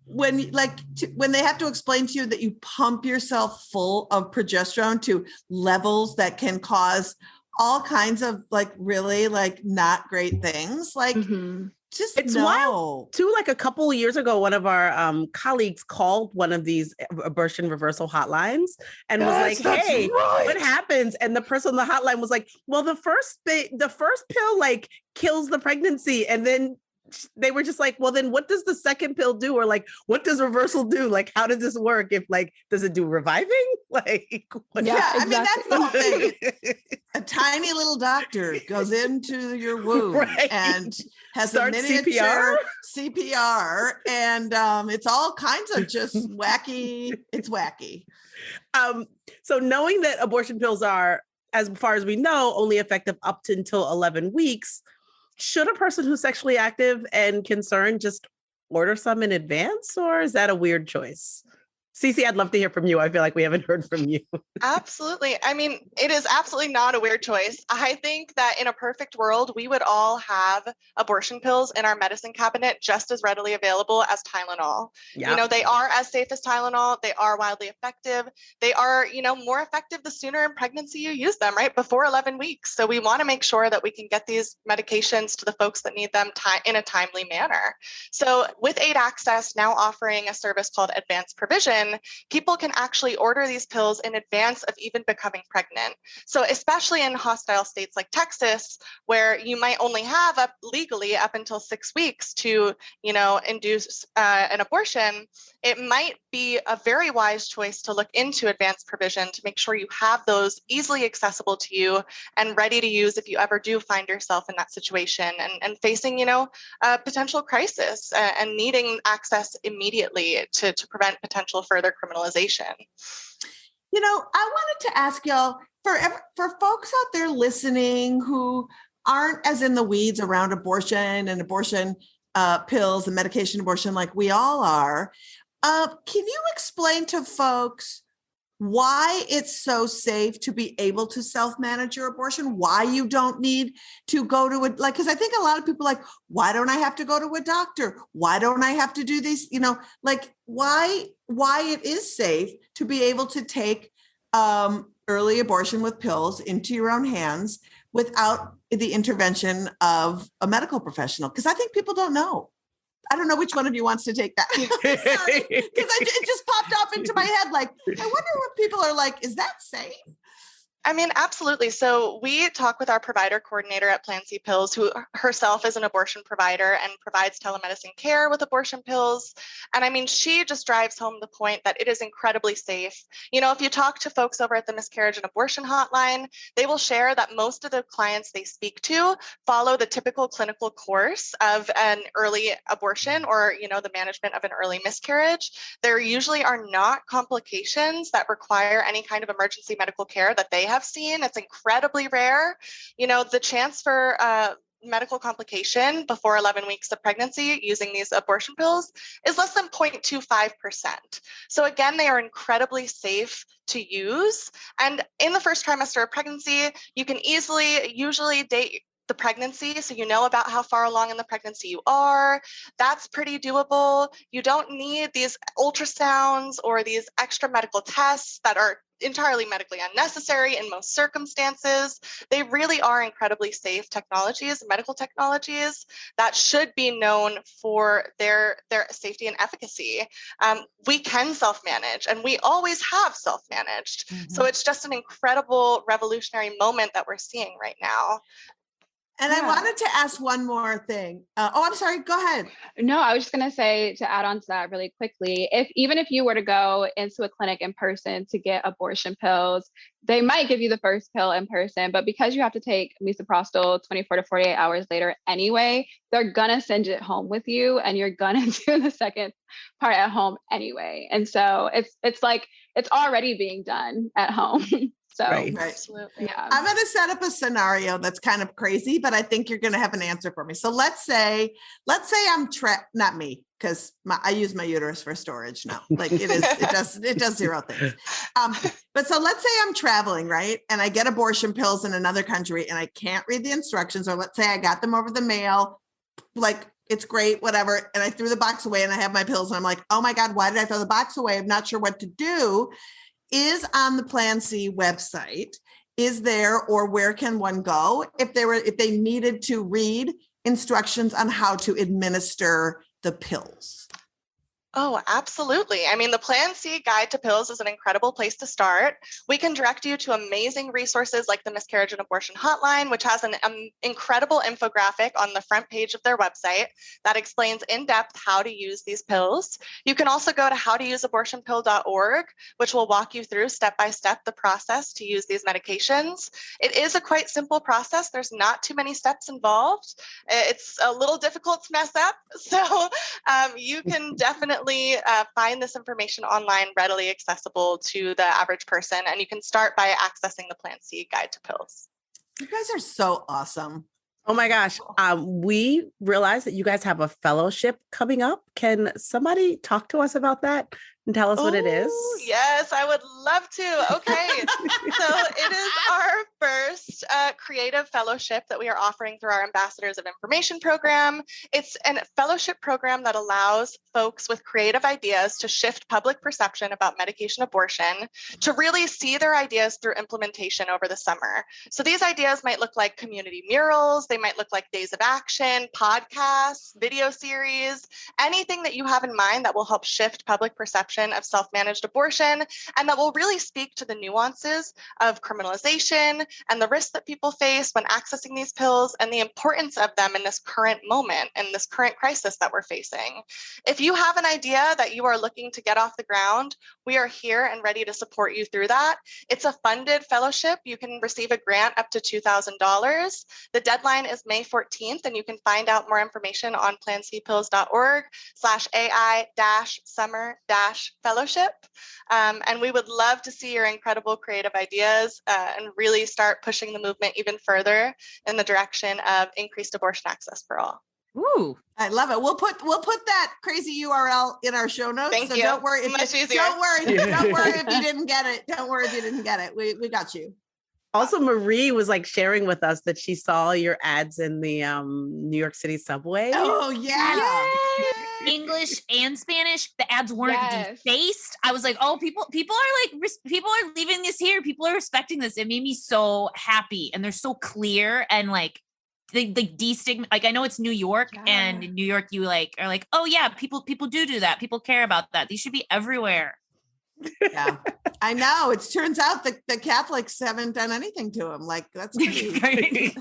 when they have to explain to you that you pump yourself full of progesterone to levels that can cause all kinds of really not great things. It's wild too. Like a couple of years ago, one of our colleagues called one of these abortion reversal hotlines and was like, "Hey, what happens?" And the person on the hotline was like, "Well, the first pill kills the pregnancy," and then they were just like, well, then what does the second pill do? Or what does reversal do? How does this work? Does it do reviving? I mean, that's the whole thing. A tiny little doctor goes into your womb and has a miniature CPR, and it's all kinds of just wacky. It's wacky. So knowing that abortion pills are, as far as we know, only effective up to until 11 weeks, should a person who's sexually active and concerned just order some in advance, or is that a weird choice? Cece, I'd love to hear from you. I feel like we haven't heard from you. Absolutely. I mean, it is absolutely not a weird choice. I think that in a perfect world, we would all have abortion pills in our medicine cabinet just as readily available as Tylenol. Yep. They are as safe as Tylenol. They are wildly effective. They are, more effective the sooner in pregnancy you use them, right? Before 11 weeks. So we want to make sure that we can get these medications to the folks that need them in a timely manner. So with Aid Access now offering a service called Advanced Provision, people can actually order these pills in advance of even becoming pregnant. So especially in hostile states like Texas, where you might only have legally up until 6 weeks to, induce an abortion, it might be a very wise choice to look into advanced provision to make sure you have those easily accessible to you and ready to use if you ever do find yourself in that situation and facing, a potential crisis and needing access immediately to prevent potential further criminalization. I wanted to ask y'all for folks out there listening who aren't as in the weeds around abortion and abortion pills and medication abortion like we all are. Can you explain to folks why it's so safe to be able to self-manage your abortion, why you don't need to go to because I think a lot of people are like, why don't I have to go to a doctor? Why don't I have to do these? Why it is safe to be able to take early abortion with pills into your own hands without the intervention of a medical professional? Because I think people don't know. I don't know which one of you wants to take that. Sorry, because it just popped up into my head. Like, I wonder what people are like, is that safe? I mean, absolutely. So we talk with our provider coordinator at Plan C Pills, who herself is an abortion provider and provides telemedicine care with abortion pills. And I mean, she just drives home the point that it is incredibly safe. If you talk to folks over at the Miscarriage and Abortion Hotline, they will share that most of the clients they speak to follow the typical clinical course of an early abortion or, the management of an early miscarriage. There usually are not complications that require any kind of emergency medical care that they have seen. It's incredibly rare. The chance for medical complication before 11 weeks of pregnancy using these abortion pills is less than 0.25%. So again, they are incredibly safe to use. And in the first trimester of pregnancy, you can usually date the pregnancy, so you know about how far along in the pregnancy you are. That's pretty doable. You don't need these ultrasounds or these extra medical tests that are entirely medically unnecessary in most circumstances. They really are incredibly safe technologies, medical technologies that should be known for their safety and efficacy. We can self-manage, and we always have self-managed. Mm-hmm. So it's just an incredible revolutionary moment that we're seeing right now. And I wanted to ask one more thing. I'm sorry. Go ahead. No, I was just going to say, to add on to that really quickly, even if you were to go into a clinic in person to get abortion pills, they might give you the first pill in person, but because you have to take misoprostol 24 to 48 hours later anyway, they're going to send it home with you, and you're going to do the second part at home anyway. And so it's like, it's already being done at home. So, Right. Absolutely. Yeah. I'm going to set up a scenario that's kind of crazy, but I think you're going to have an answer for me. So let's say I'm not me, because I use my uterus for storage now. Like it does zero things. But so let's say I'm traveling, right? And I get abortion pills in another country and I can't read the instructions, or let's say I got them over the mail, like it's great, whatever. And I threw the box away and I have my pills and I'm like, oh my God, why did I throw the box away? I'm not sure what to do. Is on the Plan C website, is there, or where can one go if they needed to read instructions on how to administer the pills? Oh, absolutely. I mean, the Plan C Guide to Pills is an incredible place to start. We can direct you to amazing resources like the Miscarriage and Abortion Hotline, which has an incredible infographic on the front page of their website that explains in depth how to use these pills. You can also go to howtouseabortionpill.org, which will walk you through step by step the process to use these medications. It is a quite simple process. There's not too many steps involved. It's a little difficult to mess up. So you can definitely find this information online, readily accessible to the average person, and you can start by accessing the Plan C Guide to Pills. You guys are so awesome. Oh my gosh. We realize that you guys have a fellowship coming up. Can somebody talk to us about that and tell us what it is? Yes, I would love to. Okay. So it is our first creative fellowship that we are offering through our Ambassadors of Information program. It's a fellowship program that allows folks with creative ideas to shift public perception about medication abortion, to really see their ideas through implementation over the summer. So these ideas might look like community murals, they might look like days of action, podcasts, video series, anything that you have in mind that will help shift public perception of self-managed abortion, and that will really speak to the nuances of criminalization and the risks that people face when accessing these pills, and the importance of them in this current moment and this current crisis that we're facing. If you have an idea that you are looking to get off the ground, we are here and ready to support you through that. It's a funded fellowship. You can receive a grant up to $2,000. The deadline is May 14th, and you can find out more information on plancpills.org/AI-summer-fellowship. Fellowship. And we would love to see your incredible creative ideas and really start pushing the movement even further in the direction of increased abortion access for all. Ooh, I love it. We'll put that crazy URL in our show notes. Thank so you. Don't worry. Much easier. Don't worry if you didn't get it. Don't worry if you didn't get it. We got you. Also, Marie was like sharing with us that she saw your ads in the New York City subway. Oh yeah. English and Spanish. The ads weren't defaced. I was like, oh, people are leaving this here. People are respecting this. It made me so happy, and they're so clear and like they destigma. Like I know it's New York, and in New York you like are like, oh yeah, people do that. People care about that. These should be everywhere. Yeah, I know. It turns out that the Catholics haven't done anything to him. Like that's crazy.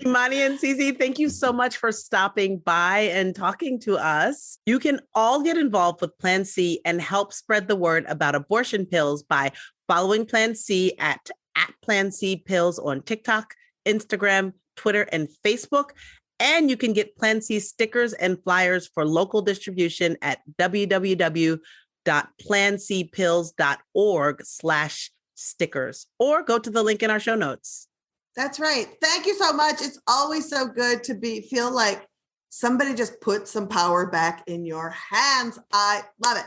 Imani and Cece, thank you so much for stopping by and talking to us. You can all get involved with Plan C and help spread the word about abortion pills by following Plan C at Plan C Pills on TikTok, Instagram, Twitter, and Facebook. And you can get Plan C stickers and flyers for local distribution at www.plancpills.org/stickers, or go to the link in our show notes. That's right. Thank you so much. It's always so good to feel like somebody just put some power back in your hands. I love it.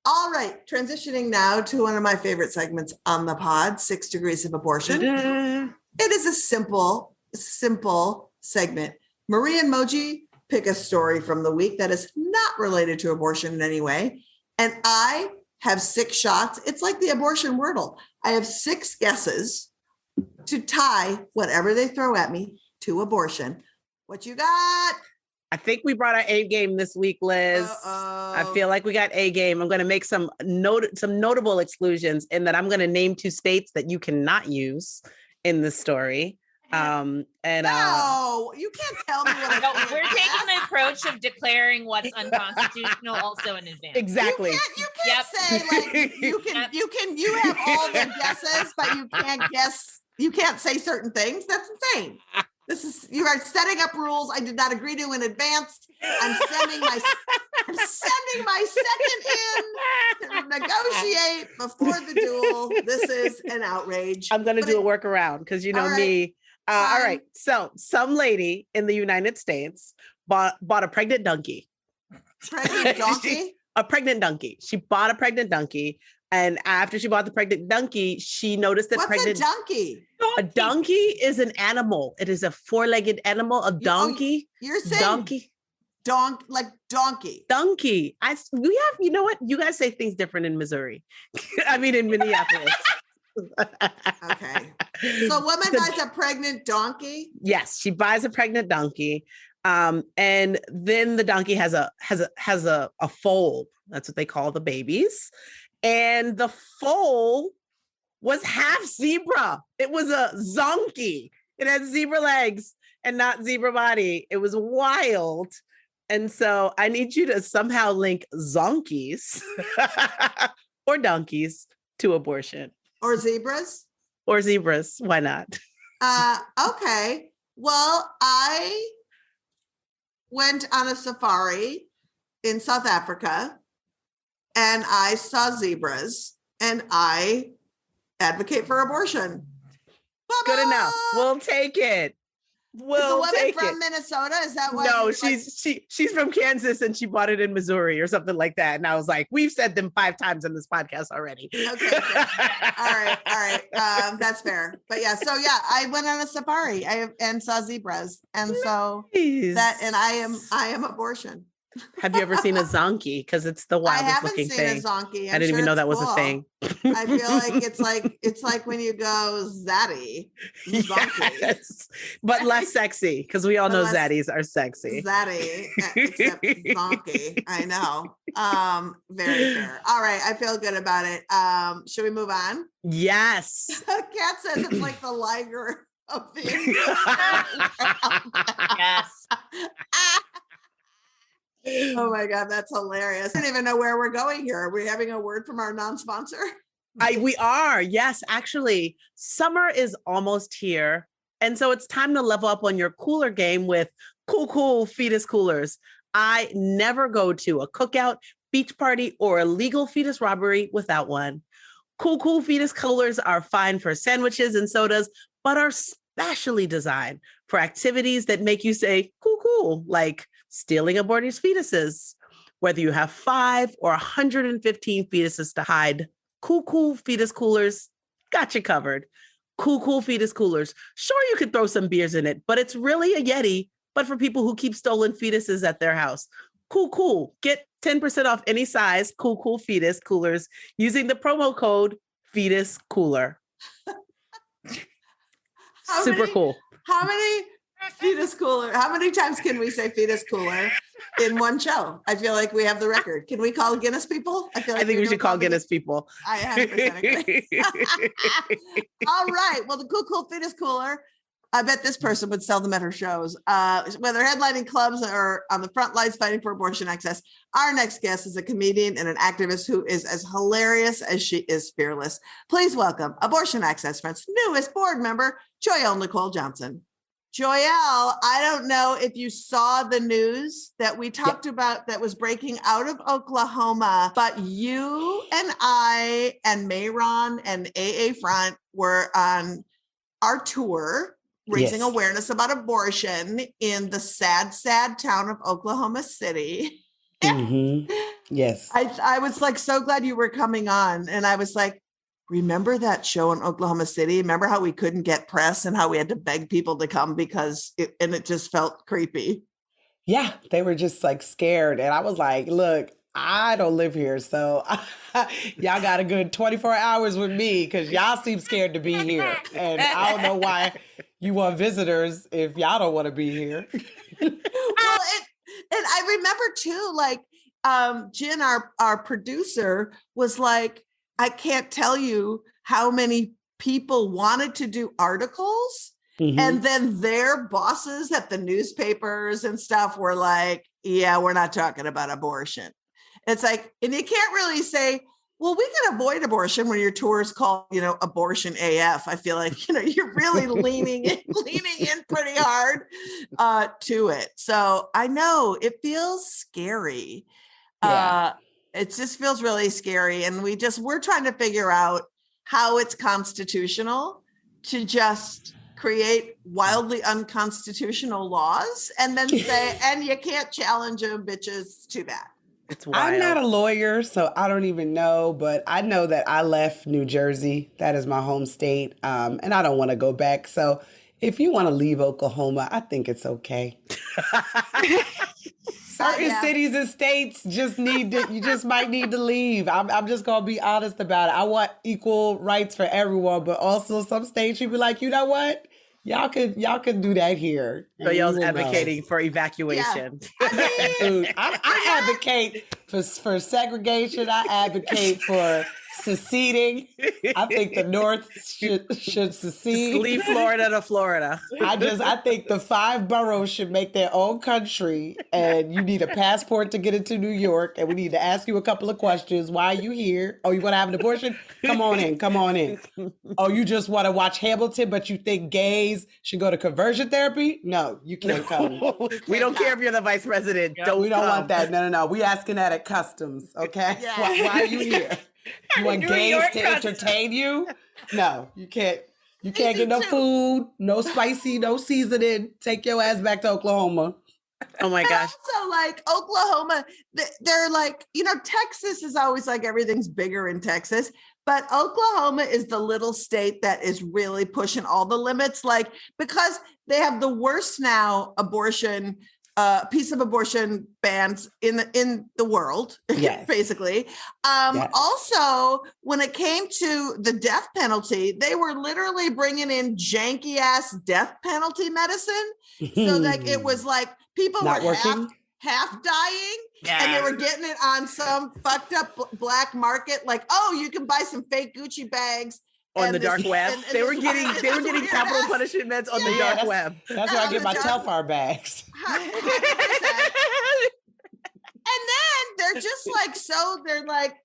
All right. Transitioning now to one of my favorite segments on the pod, 6 Degrees of Abortion. It is a simple segment. Marie and Moji pick a story from the week that is not related to abortion in any way. And I have 6 shots. It's like the abortion wordle. I have 6 guesses to tie whatever they throw at me to abortion. What you got? I think we brought our A game this week, Liz. I feel like we got A game. I'm going to make some notable exclusions in that I'm going to name 2 states that you cannot use in this story. No, you can't tell me what We're taking the approach of declaring what's unconstitutional also in advance. Exactly. You can't say like you have all the guesses, but you can't guess. You can't say certain things. That's insane. You are setting up rules I did not agree to in advance. I'm sending my second in to negotiate before the duel. This is an outrage. I'm going to do a workaround because you know me. All right. So some lady in the United States bought a pregnant donkey. Pregnant donkey? A pregnant donkey. She bought a pregnant donkey. And after she bought the pregnant donkey, she noticed that What's a donkey? A donkey is an animal. It is a 4-legged animal. A donkey. You're saying donkey. Donkey. Donkey. We have, you know what? You guys say things different in Missouri. I mean, in Minneapolis. Okay. So woman buys a pregnant donkey? Yes, she buys a pregnant donkey. And then the donkey has a foal. That's what they call the babies. And the foal was half zebra. It was a zonkey. It had zebra legs and not zebra body. It was wild. And so I need you to somehow link zonkies or donkeys to abortion. Or zebras? Or zebras. Why not? Okay. Well, I went on a safari in South Africa and I saw zebras and I advocate for abortion. Good enough. We'll take it. We'll is the woman take from it. Minnesota? Is that why? No, she's from Kansas and she bought it in Missouri or something like that. And I was like, we've said them 5 times in this podcast already. Okay. All right. That's fair. But yeah, so yeah, I went on a safari and saw zebras. And so I am abortion. Have you ever seen a zonkey? Because it's the wildest looking thing. I haven't seen a zonkey. I didn't even know that was a thing. I feel like it's like when you go zaddy. Yes, but less sexy because we all know zaddies are sexy. Zaddy, except zonkey. I know. Very fair. All right, I feel good about it. Should we move on? Yes. Kat says it's like the liger of the Yes. Oh my God, that's hilarious. I don't even know where we're going here. Are we having a word from our non-sponsor? We are. Yes, actually, summer is almost here. And so it's time to level up on your cooler game with cool fetus coolers. I never go to a cookout, beach party, or a legal fetus robbery without one. Cool fetus coolers are fine for sandwiches and sodas, but are specially designed for activities that make you say, cool, like stealing aborted fetuses. Whether you have 5 or 115 fetuses to hide, cool fetus coolers got you covered. Cool fetus coolers. Sure, you could throw some beers in it, but it's really a Yeti, but for people who keep stolen fetuses at their house. Cool. Get 10% off any size cool fetus coolers using the promo code fetus cooler. Super cool. How many fetus cooler? How many times can we say fetus cooler in one show? I feel like we have the record. Can we call Guinness people? I think we should call Guinness people. I 100% agree. All right. Well, the cool fetus cooler. I bet this person would sell them at her shows, whether headlining clubs or on the front lines fighting for abortion access. Our next guest is a comedian and an activist who is as hilarious as she is fearless. Please welcome Abortion Access Front's newest board member, Joyelle Nicole Johnson. Joyelle, I don't know if you saw the news that we talked about that was breaking out of Oklahoma, but you and I and Mayron and AA Front were on our tour raising awareness about abortion in the sad town of Oklahoma City. Mm-hmm. Yes. I was like, so glad you were coming on. And I was like, remember that show in Oklahoma City? Remember how we couldn't get press and how we had to beg people to come because it just felt creepy. Yeah, they were just like scared. And I was like, look, I don't live here. So y'all got a good 24 hours with me because y'all seem scared to be here. And I don't know why you want visitors if y'all don't want to be here. Well, and I remember too, like Jen, our producer, was like, I can't tell you how many people wanted to do articles. Mm-hmm. And then their bosses at the newspapers and stuff were like, yeah, we're not talking about abortion. It's like, and you can't really say, well, we can avoid abortion when your tour is called, Abortion AF. I feel like, you're really leaning in pretty hard to it. So I know it feels scary. Yeah. It just feels really scary. And we're trying to figure out how it's constitutional to just create wildly unconstitutional laws and then say, and you can't challenge them, bitches, to that. It's wild. I'm not a lawyer, so I don't even know, but I know that I left New Jersey. That is my home state. And I don't want to go back. So if you want to leave Oklahoma, I think it's okay. Certain cities and states you just might need to leave. I'm just going to be honest about it. I want equal rights for everyone, but also some states you'd be like, you know what? Y'all could do that here. So y'all's advocating for evacuation. Yeah. I advocate for segregation. I advocate for seceding. I think the North should secede. Just leave Florida to Florida. I think the 5 boroughs should make their own country, and you need a passport to get into New York, and we need to ask you a couple of questions. Why are you here? Oh, you want to have an abortion? Come on in. Oh, you just want to watch Hamilton, but you think gays should go to conversion therapy? No, you can't come. We don't care if you're the vice president. Yeah, we don't want that. No. We asking that at customs, okay? Yeah. Why are you here? You want gays to entertain you? No, you can't. You can't get no food, no spicy, no seasoning. Take your ass back to Oklahoma. Oh my gosh. Also, like Oklahoma, they're like, Texas is always like everything's bigger in Texas, but Oklahoma is the little state that is really pushing all the limits, like because they have the worst now abortion piece of abortion bans in the world, yes. Basically. Yes. Also, when it came to the death penalty, they were literally bringing in janky ass death penalty medicine. So like it was like people not were working. Half dying, and they were getting it on some fucked up black market. Like, oh, you can buy some fake Gucci bags. On the dark web. And they were getting capital punishment meds on the dark web. That's where I get my Telfar bags. 100%. And then they're just like, they're like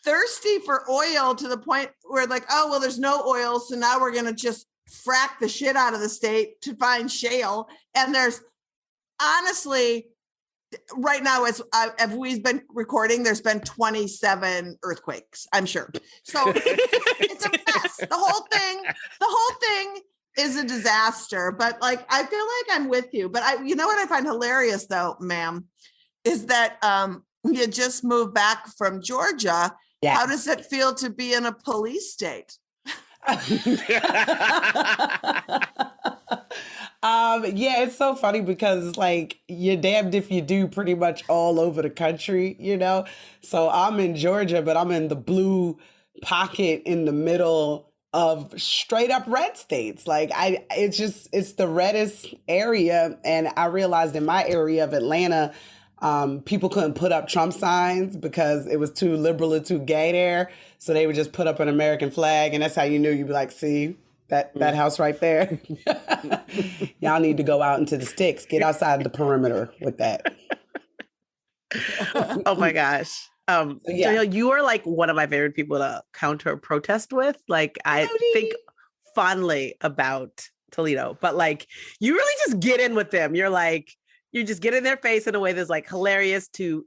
thirsty for oil to the point where like, oh, well, there's no oil. So now we're going to just frack the shit out of the state to find shale. And there's honestly, right now, as we've been recording, there's been 27 earthquakes, I'm sure. So it's a mess. The whole thing is a disaster. But like, I feel like I'm with you. But you know what I find hilarious though, ma'am, is that you just moved back from Georgia. Yeah. How does it feel to be in a police state? Yeah, it's so funny because like you're damned if you do pretty much all over the country, you know? So I'm in Georgia, but I'm in the blue pocket in the middle of straight up red states. Like it's the reddest area. And I realized in my area of Atlanta, people couldn't put up Trump signs because it was too liberal or too gay there. So they would just put up an American flag. And that's how you knew. You'd be like, see that house right there? Y'all need to go out into the sticks. Get outside the perimeter with that. Oh my gosh. Janelle, you are like one of my favorite people to counter protest with. Like I think fondly about Toledo, but like you really just get in with them. You just get in their face in a way that's like hilarious to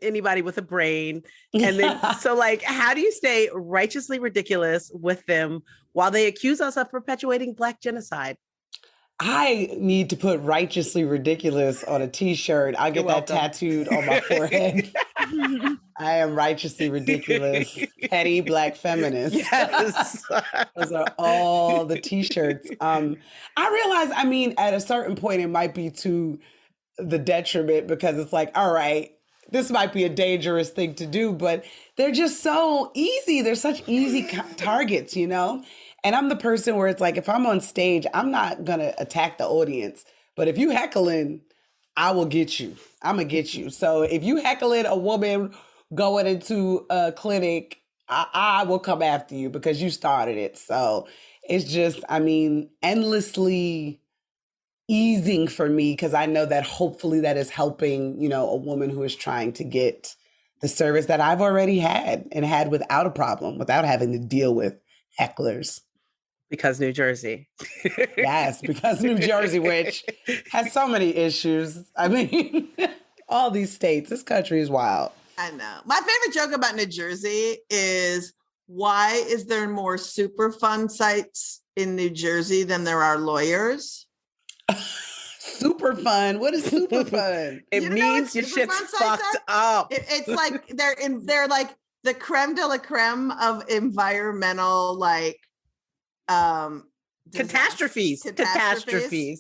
anybody with a brain. And then, so like, how do you stay righteously ridiculous with them while they accuse us of perpetuating Black genocide? I need to put righteously ridiculous on a t-shirt. I'll get that tattooed on my forehead. I am righteously ridiculous, petty Black feminist. Yes. Those are all the t-shirts. I realize, I mean, at a certain point, it might be to the detriment because it's like, all right, this might be a dangerous thing to do, but they're just so easy. They're such easy targets, you know? And I'm the person where it's like, if I'm on stage, I'm not going to attack the audience. But if you heckling, I will get you. I'm going to get you. So if you heckling a woman going into a clinic, I will come after you because you started it. So it's just, I mean, endlessly easing for me because I know that hopefully that is helping, you know, a woman who is trying to get the service that I've already had and had without a problem, without having to deal with hecklers. Because New Jersey. Yes, because New Jersey, which has so many issues. I mean, all these states, this country is wild. I know. My favorite joke about New Jersey is why is there more super fun sites in New Jersey than there are lawyers? Super fun. What is super fun? It means your shit's fucked up. It's like they're like the creme de la creme of environmental like catastrophes.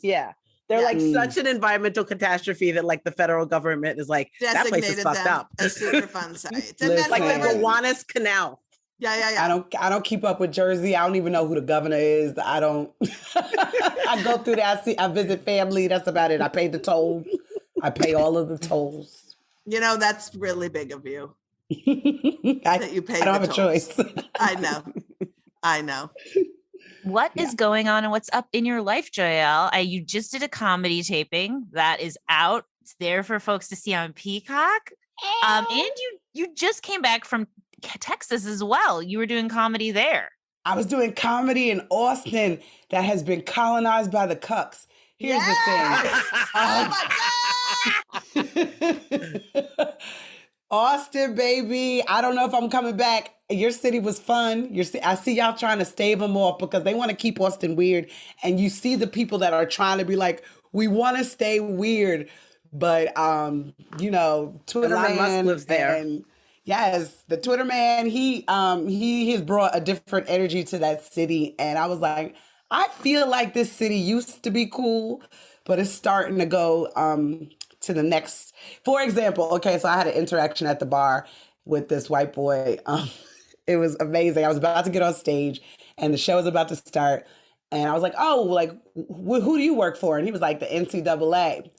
Yeah. They're like such an environmental catastrophe that like the federal government is like, that place is fucked up. A super fun site. And Listen, then like the Gowanus Canal. Yeah. I don't keep up with Jersey. I don't even know who the governor is. I don't. I go through that. I visit family. That's about it. I pay the tolls. I pay all of the tolls. You know, that's really big of you. That you pay. I don't have a choice. I know. What is going on and what's up in your life, Joelle? You just did a comedy taping that is out. It's there for folks to see on Peacock. And you just came back from Texas as well. You were doing comedy there. I was doing comedy in Austin that has been colonized by the cucks. Here's the thing. Oh my God. Austin, baby. I don't know if I'm coming back. Your city was fun. I see y'all trying to stave them off because they want to keep Austin weird. And you see the people that are trying to be like, we want to stay weird. But, you know, Twitter Elon Musk lives there. And yes, the Twitter man, he has brought a different energy to that city. And I was like, I feel like this city used to be cool, but it's starting to go to the next. For example, okay, so I had an interaction at the bar with this white boy. It was amazing. I was about to get on stage and the show was about to start. And I was like, oh, like, who do you work for? And he was like, the NCAA.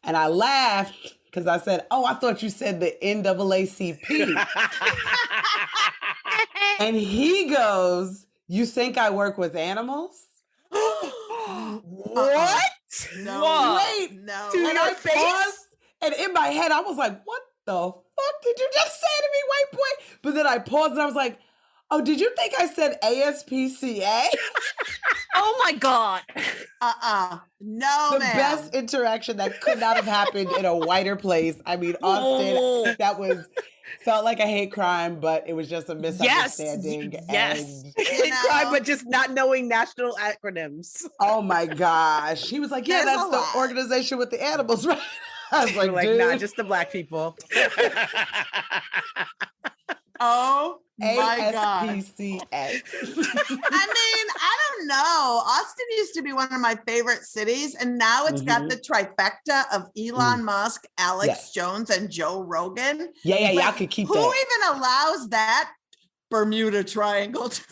And I laughed because I said, oh, I thought you said the NAACP. And he goes, you think I work with animals? What? No. Wait. No. And I paused, and in my head, I was like, what the fuck did you just say to me, white boy? But then I paused and I was like, oh, did you think I said ASPCA? Oh my God. No, The ma'am. best interaction that could not have happened in a whiter place. I mean, Austin, felt like a hate crime, but it was just a misunderstanding. Yes. And Hate crime, but just not knowing national acronyms. oh my gosh. He was like, yeah, There's that's a the lot. organization with the animals, right? I was We're like, like, nah, dude. just the Black people. Oh my God. ASPCA. I mean, I don't know. Austin used to be one of my favorite cities, and now it's got the trifecta of Elon Musk, Alex Jones, and Joe Rogan. Yeah, Like, y'all could keep who that. even allows that Bermuda Triangle to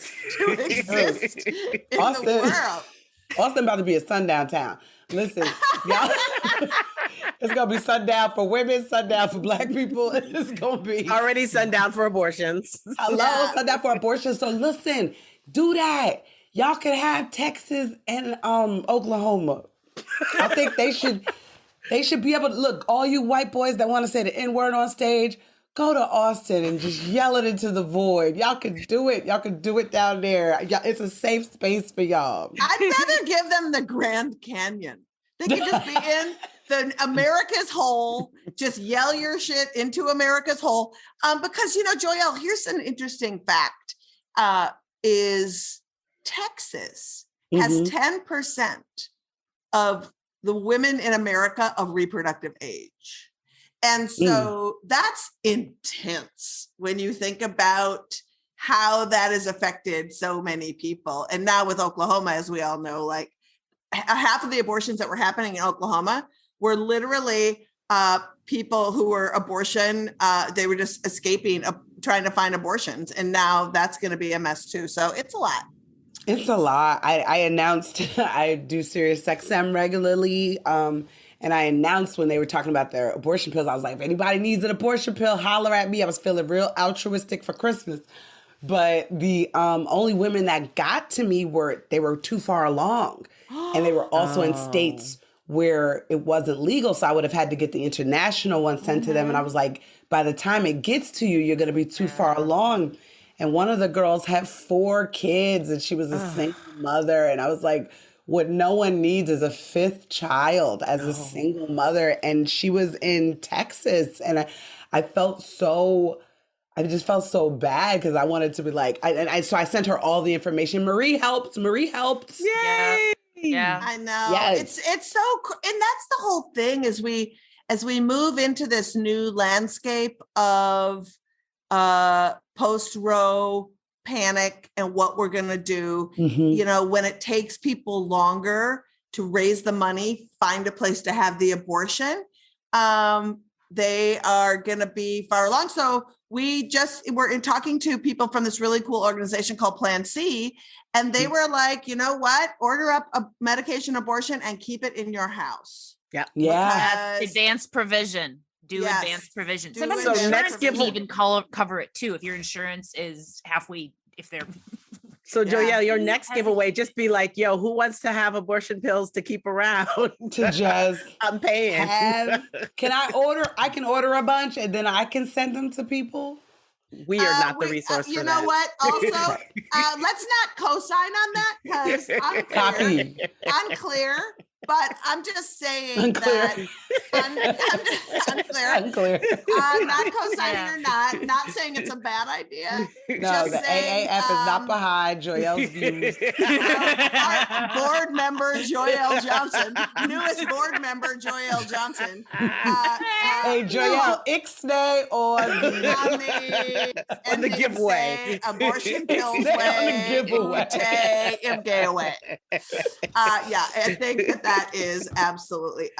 exist in Austin. the world? Austin about to be a sundown town. Listen, y'all, it's going to be sundown for women, sundown for Black people. It's going to be Already sundown for abortions. hello, sundown for abortion. So listen, do that. Y'all can have Texas and Oklahoma. I think they should be able to look, all you white boys that want to say the N-word on stage, go to Austin and just yell it into the void. Y'all can do it. Y'all can do it down there. It's a safe space for y'all. I'd rather give them the Grand Canyon. They could just be in the America's hole, just yell your shit into America's hole. Because, Joelle, here's an interesting fact, is Texas has 10% of the women in America of reproductive age. And so that's intense when you think about how that has affected so many people. And now with Oklahoma, as we all know, like half of the abortions that were happening in Oklahoma were literally people who were abortion. They were just escaping, trying to find abortions. And now that's going to be a mess too. So it's a lot. It's a lot. I announced I do Sirius XM regularly. And I announced when they were talking about their abortion pills, I was like, if anybody needs an abortion pill, holler at me. I was feeling real altruistic for Christmas. But the only women that got to me were too far along. And they were also in states where it wasn't legal. So I would have had to get the international one sent to them. And I was like, by the time it gets to you, you're going to be too far along. And one of the girls had 4 kids and she was a single mother. And I was like, what no one needs is a 5th child as a single mother. And she was in Texas. And I just felt so bad because I wanted to be like, so I sent her all the information. Marie helped. Yay! Yeah. I know. Yes. It's so, and that's the whole thing as we move into this new landscape of post-Roe panic and what we're going to do, when it takes people longer to raise the money, find a place to have the abortion, they are going to be far along. So we're talking to people from this really cool organization called Plan C, and they were like, you know what? Order up a medication abortion and keep it in your house. Yeah. Yeah. Advanced provision. Yes. Advanced provision. Do Sometimes advanced insurance can provision. even cover it too if your insurance is halfway. If they're So Joelle, your next giveaway, just be like, yo, who wants to have abortion pills to keep around? To just I'm paying. I can order a bunch and then I can send them to people. We are not the resource for you that. know what? Also, let's not co-sign on that because unclear. But I'm just saying Unclear. that unclear. Not co-signing or not saying it's a bad idea. No, Just the saying, AAF is not behind Joelle's views. our board member Joelle Johnson, newest board member Joelle Johnson. Hey Joelle, Ixnay on the giveaway. Abortion pills On the giveaway. gay away. I think that is absolutely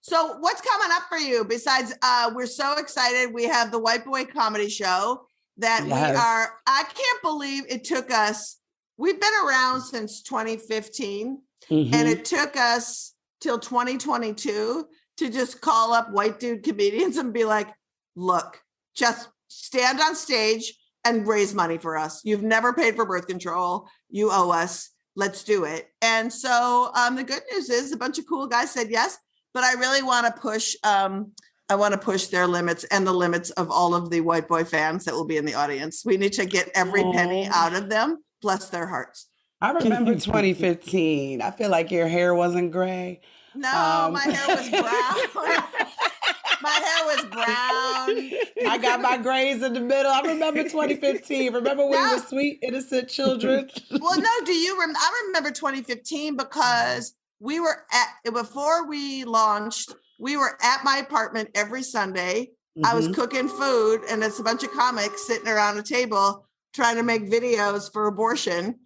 so what's coming up for you besides we're so excited we have the White Boy Comedy Show that I can't believe it took us, we've been around since 2015 and it took us till 2022 to just call up white dude comedians and be like, look, just stand on stage and raise money for us. You've never paid for birth control. You owe us. Let's do it. And so the good news is a bunch of cool guys said yes, but I really want to push, their limits and the limits of all of the White Boy fans that will be in the audience. We need to get every penny out of them, bless their hearts. I remember 2015. I feel like your hair wasn't gray. No, my hair was brown. My hair was brown. I got my grays in the middle. I remember 2015. Remember when we were sweet, innocent children? Well, no, I remember 2015 because we were before we launched, we were at my apartment every Sunday. I was cooking food, and it's a bunch of comics sitting around a table trying to make videos for abortion.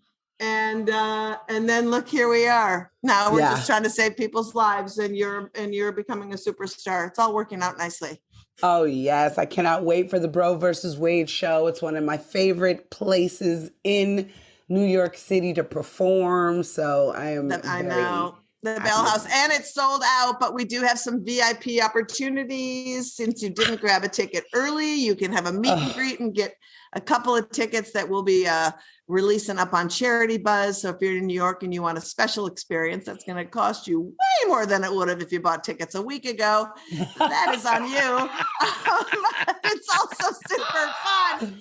And then look, here we are. Now we're just trying to save people's lives, and you're becoming a superstar. It's all working out nicely. Oh yes, I cannot wait for the Bro versus Wade show. It's one of my favorite places in New York City to perform. So I know. The Bell House, and it's sold out, but we do have some VIP opportunities. Since you didn't grab a ticket early, you can have a meet and greet and get a couple of tickets that will be releasing up on Charity Buzz. So if you're in New York and you want a special experience, that's going to cost you way more than it would have if you bought tickets a week ago. That is on you. It's also super fun.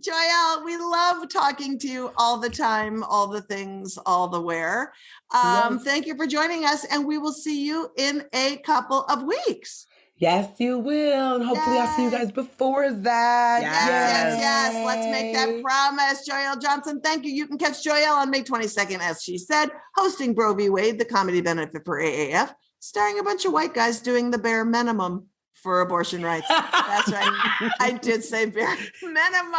Joyelle, we love talking to you all the time, all the things, all the where. Thank you for joining us, and we will see you in a couple of weeks. Yes, you will. And hopefully I'll see you guys before that. Yes. Let's make that promise. Joyelle Johnson, thank you. You can catch Joyelle on May 22nd, as she said, hosting Bro v. Wade, the comedy benefit for AAF, starring a bunch of white guys doing the bare minimum for abortion rights. That's right. I did say bare minimum.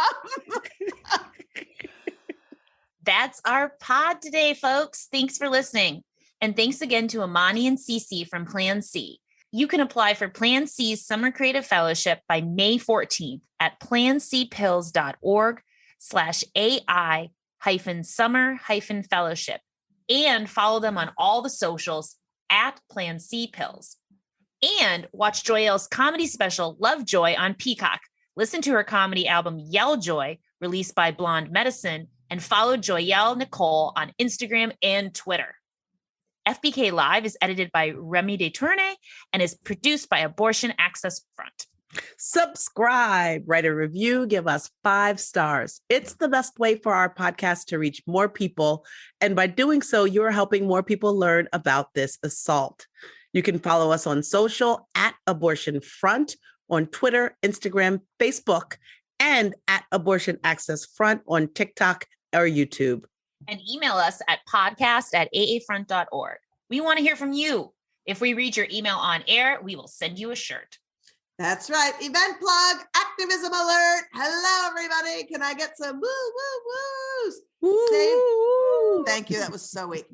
That's our pod today, folks. Thanks for listening. And thanks again to Imani and Cece from Plan C. You can apply for Plan C's Summer Creative Fellowship by May 14th at plancpills.org/AI-summer-fellowship, and follow them on all the socials at Plan C Pills. And watch Joyelle's comedy special, Lovejoy, on Peacock. Listen to her comedy album, Yell Joy, released by Blonde Medicine, and follow Joyelle Nicole on Instagram and Twitter. FBK Live is edited by Remy DeTournay and is produced by Abortion Access Front. Subscribe, write a review, give us 5 stars. It's the best way for our podcast to reach more people. And by doing so, you're helping more people learn about this assault. You can follow us on social at Abortion Front on Twitter, Instagram, Facebook, and at Abortion Access Front on TikTok or YouTube. And email us at podcast@aafront.org. We want to hear from you. If we read your email on air, we will send you a shirt. That's right. Event plug, activism alert. Hello, everybody. Can I get some woo-woo-woos? Thank you. That was so weak.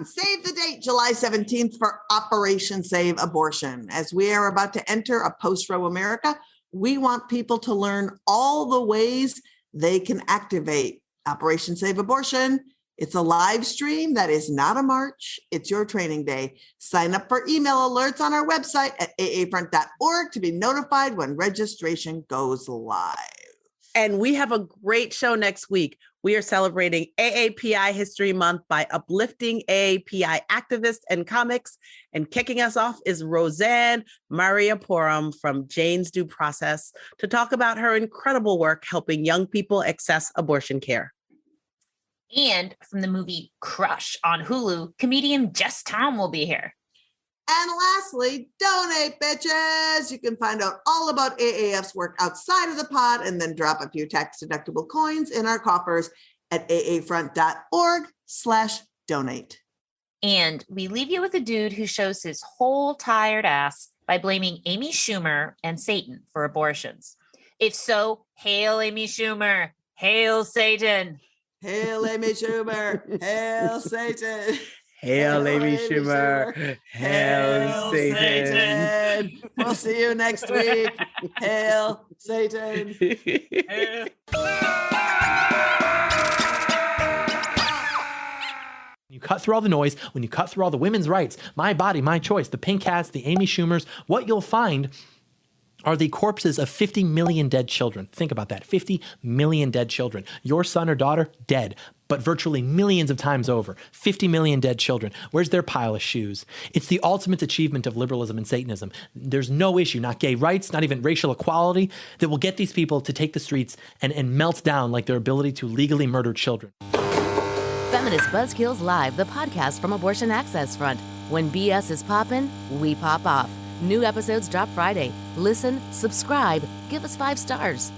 Save the date, July 17th for Operation Save Abortion. As we are about to enter a post-Roe America, we want people to learn all the ways they can activate Operation Save Abortion. It's a live stream that is not a march. It's your training day. Sign up for email alerts on our website at aafront.org to be notified when registration goes live. And we have a great show next week. We are celebrating AAPI History Month by uplifting AAPI activists and comics. And kicking us off is Roseanne Mariapuram from Jane's Due Process to talk about her incredible work helping young people access abortion care. And from the movie Crush on Hulu, comedian Jess Tom will be here. And lastly, donate, bitches. You can find out all about AAF's work outside of the pod and then drop a few tax-deductible coins in our coffers at aafront.org/donate. And we leave you with a dude who shows his whole tired ass by blaming Amy Schumer and Satan for abortions. If so, hail Amy Schumer, hail Satan. Hail Amy Schumer, hail Satan. Hail Amy Schumer. Hail Satan. We'll see you next week. Hail Satan. You cut through all the noise, when you cut through all the women's rights, my body, my choice, the pink hats, the Amy Schumers, what you'll find are the corpses of 50 million dead children. Think about that, 50 million dead children. Your son or daughter, dead, but virtually millions of times over. 50 million dead children. Where's their pile of shoes? It's the ultimate achievement of liberalism and Satanism. There's no issue, not gay rights, not even racial equality, that will get these people to take the streets and melt down like their ability to legally murder children. Feminist Buzzkills Live, the podcast from Abortion Access Front. When BS is poppin', we pop off. New episodes drop Friday. Listen, subscribe, give us 5 stars.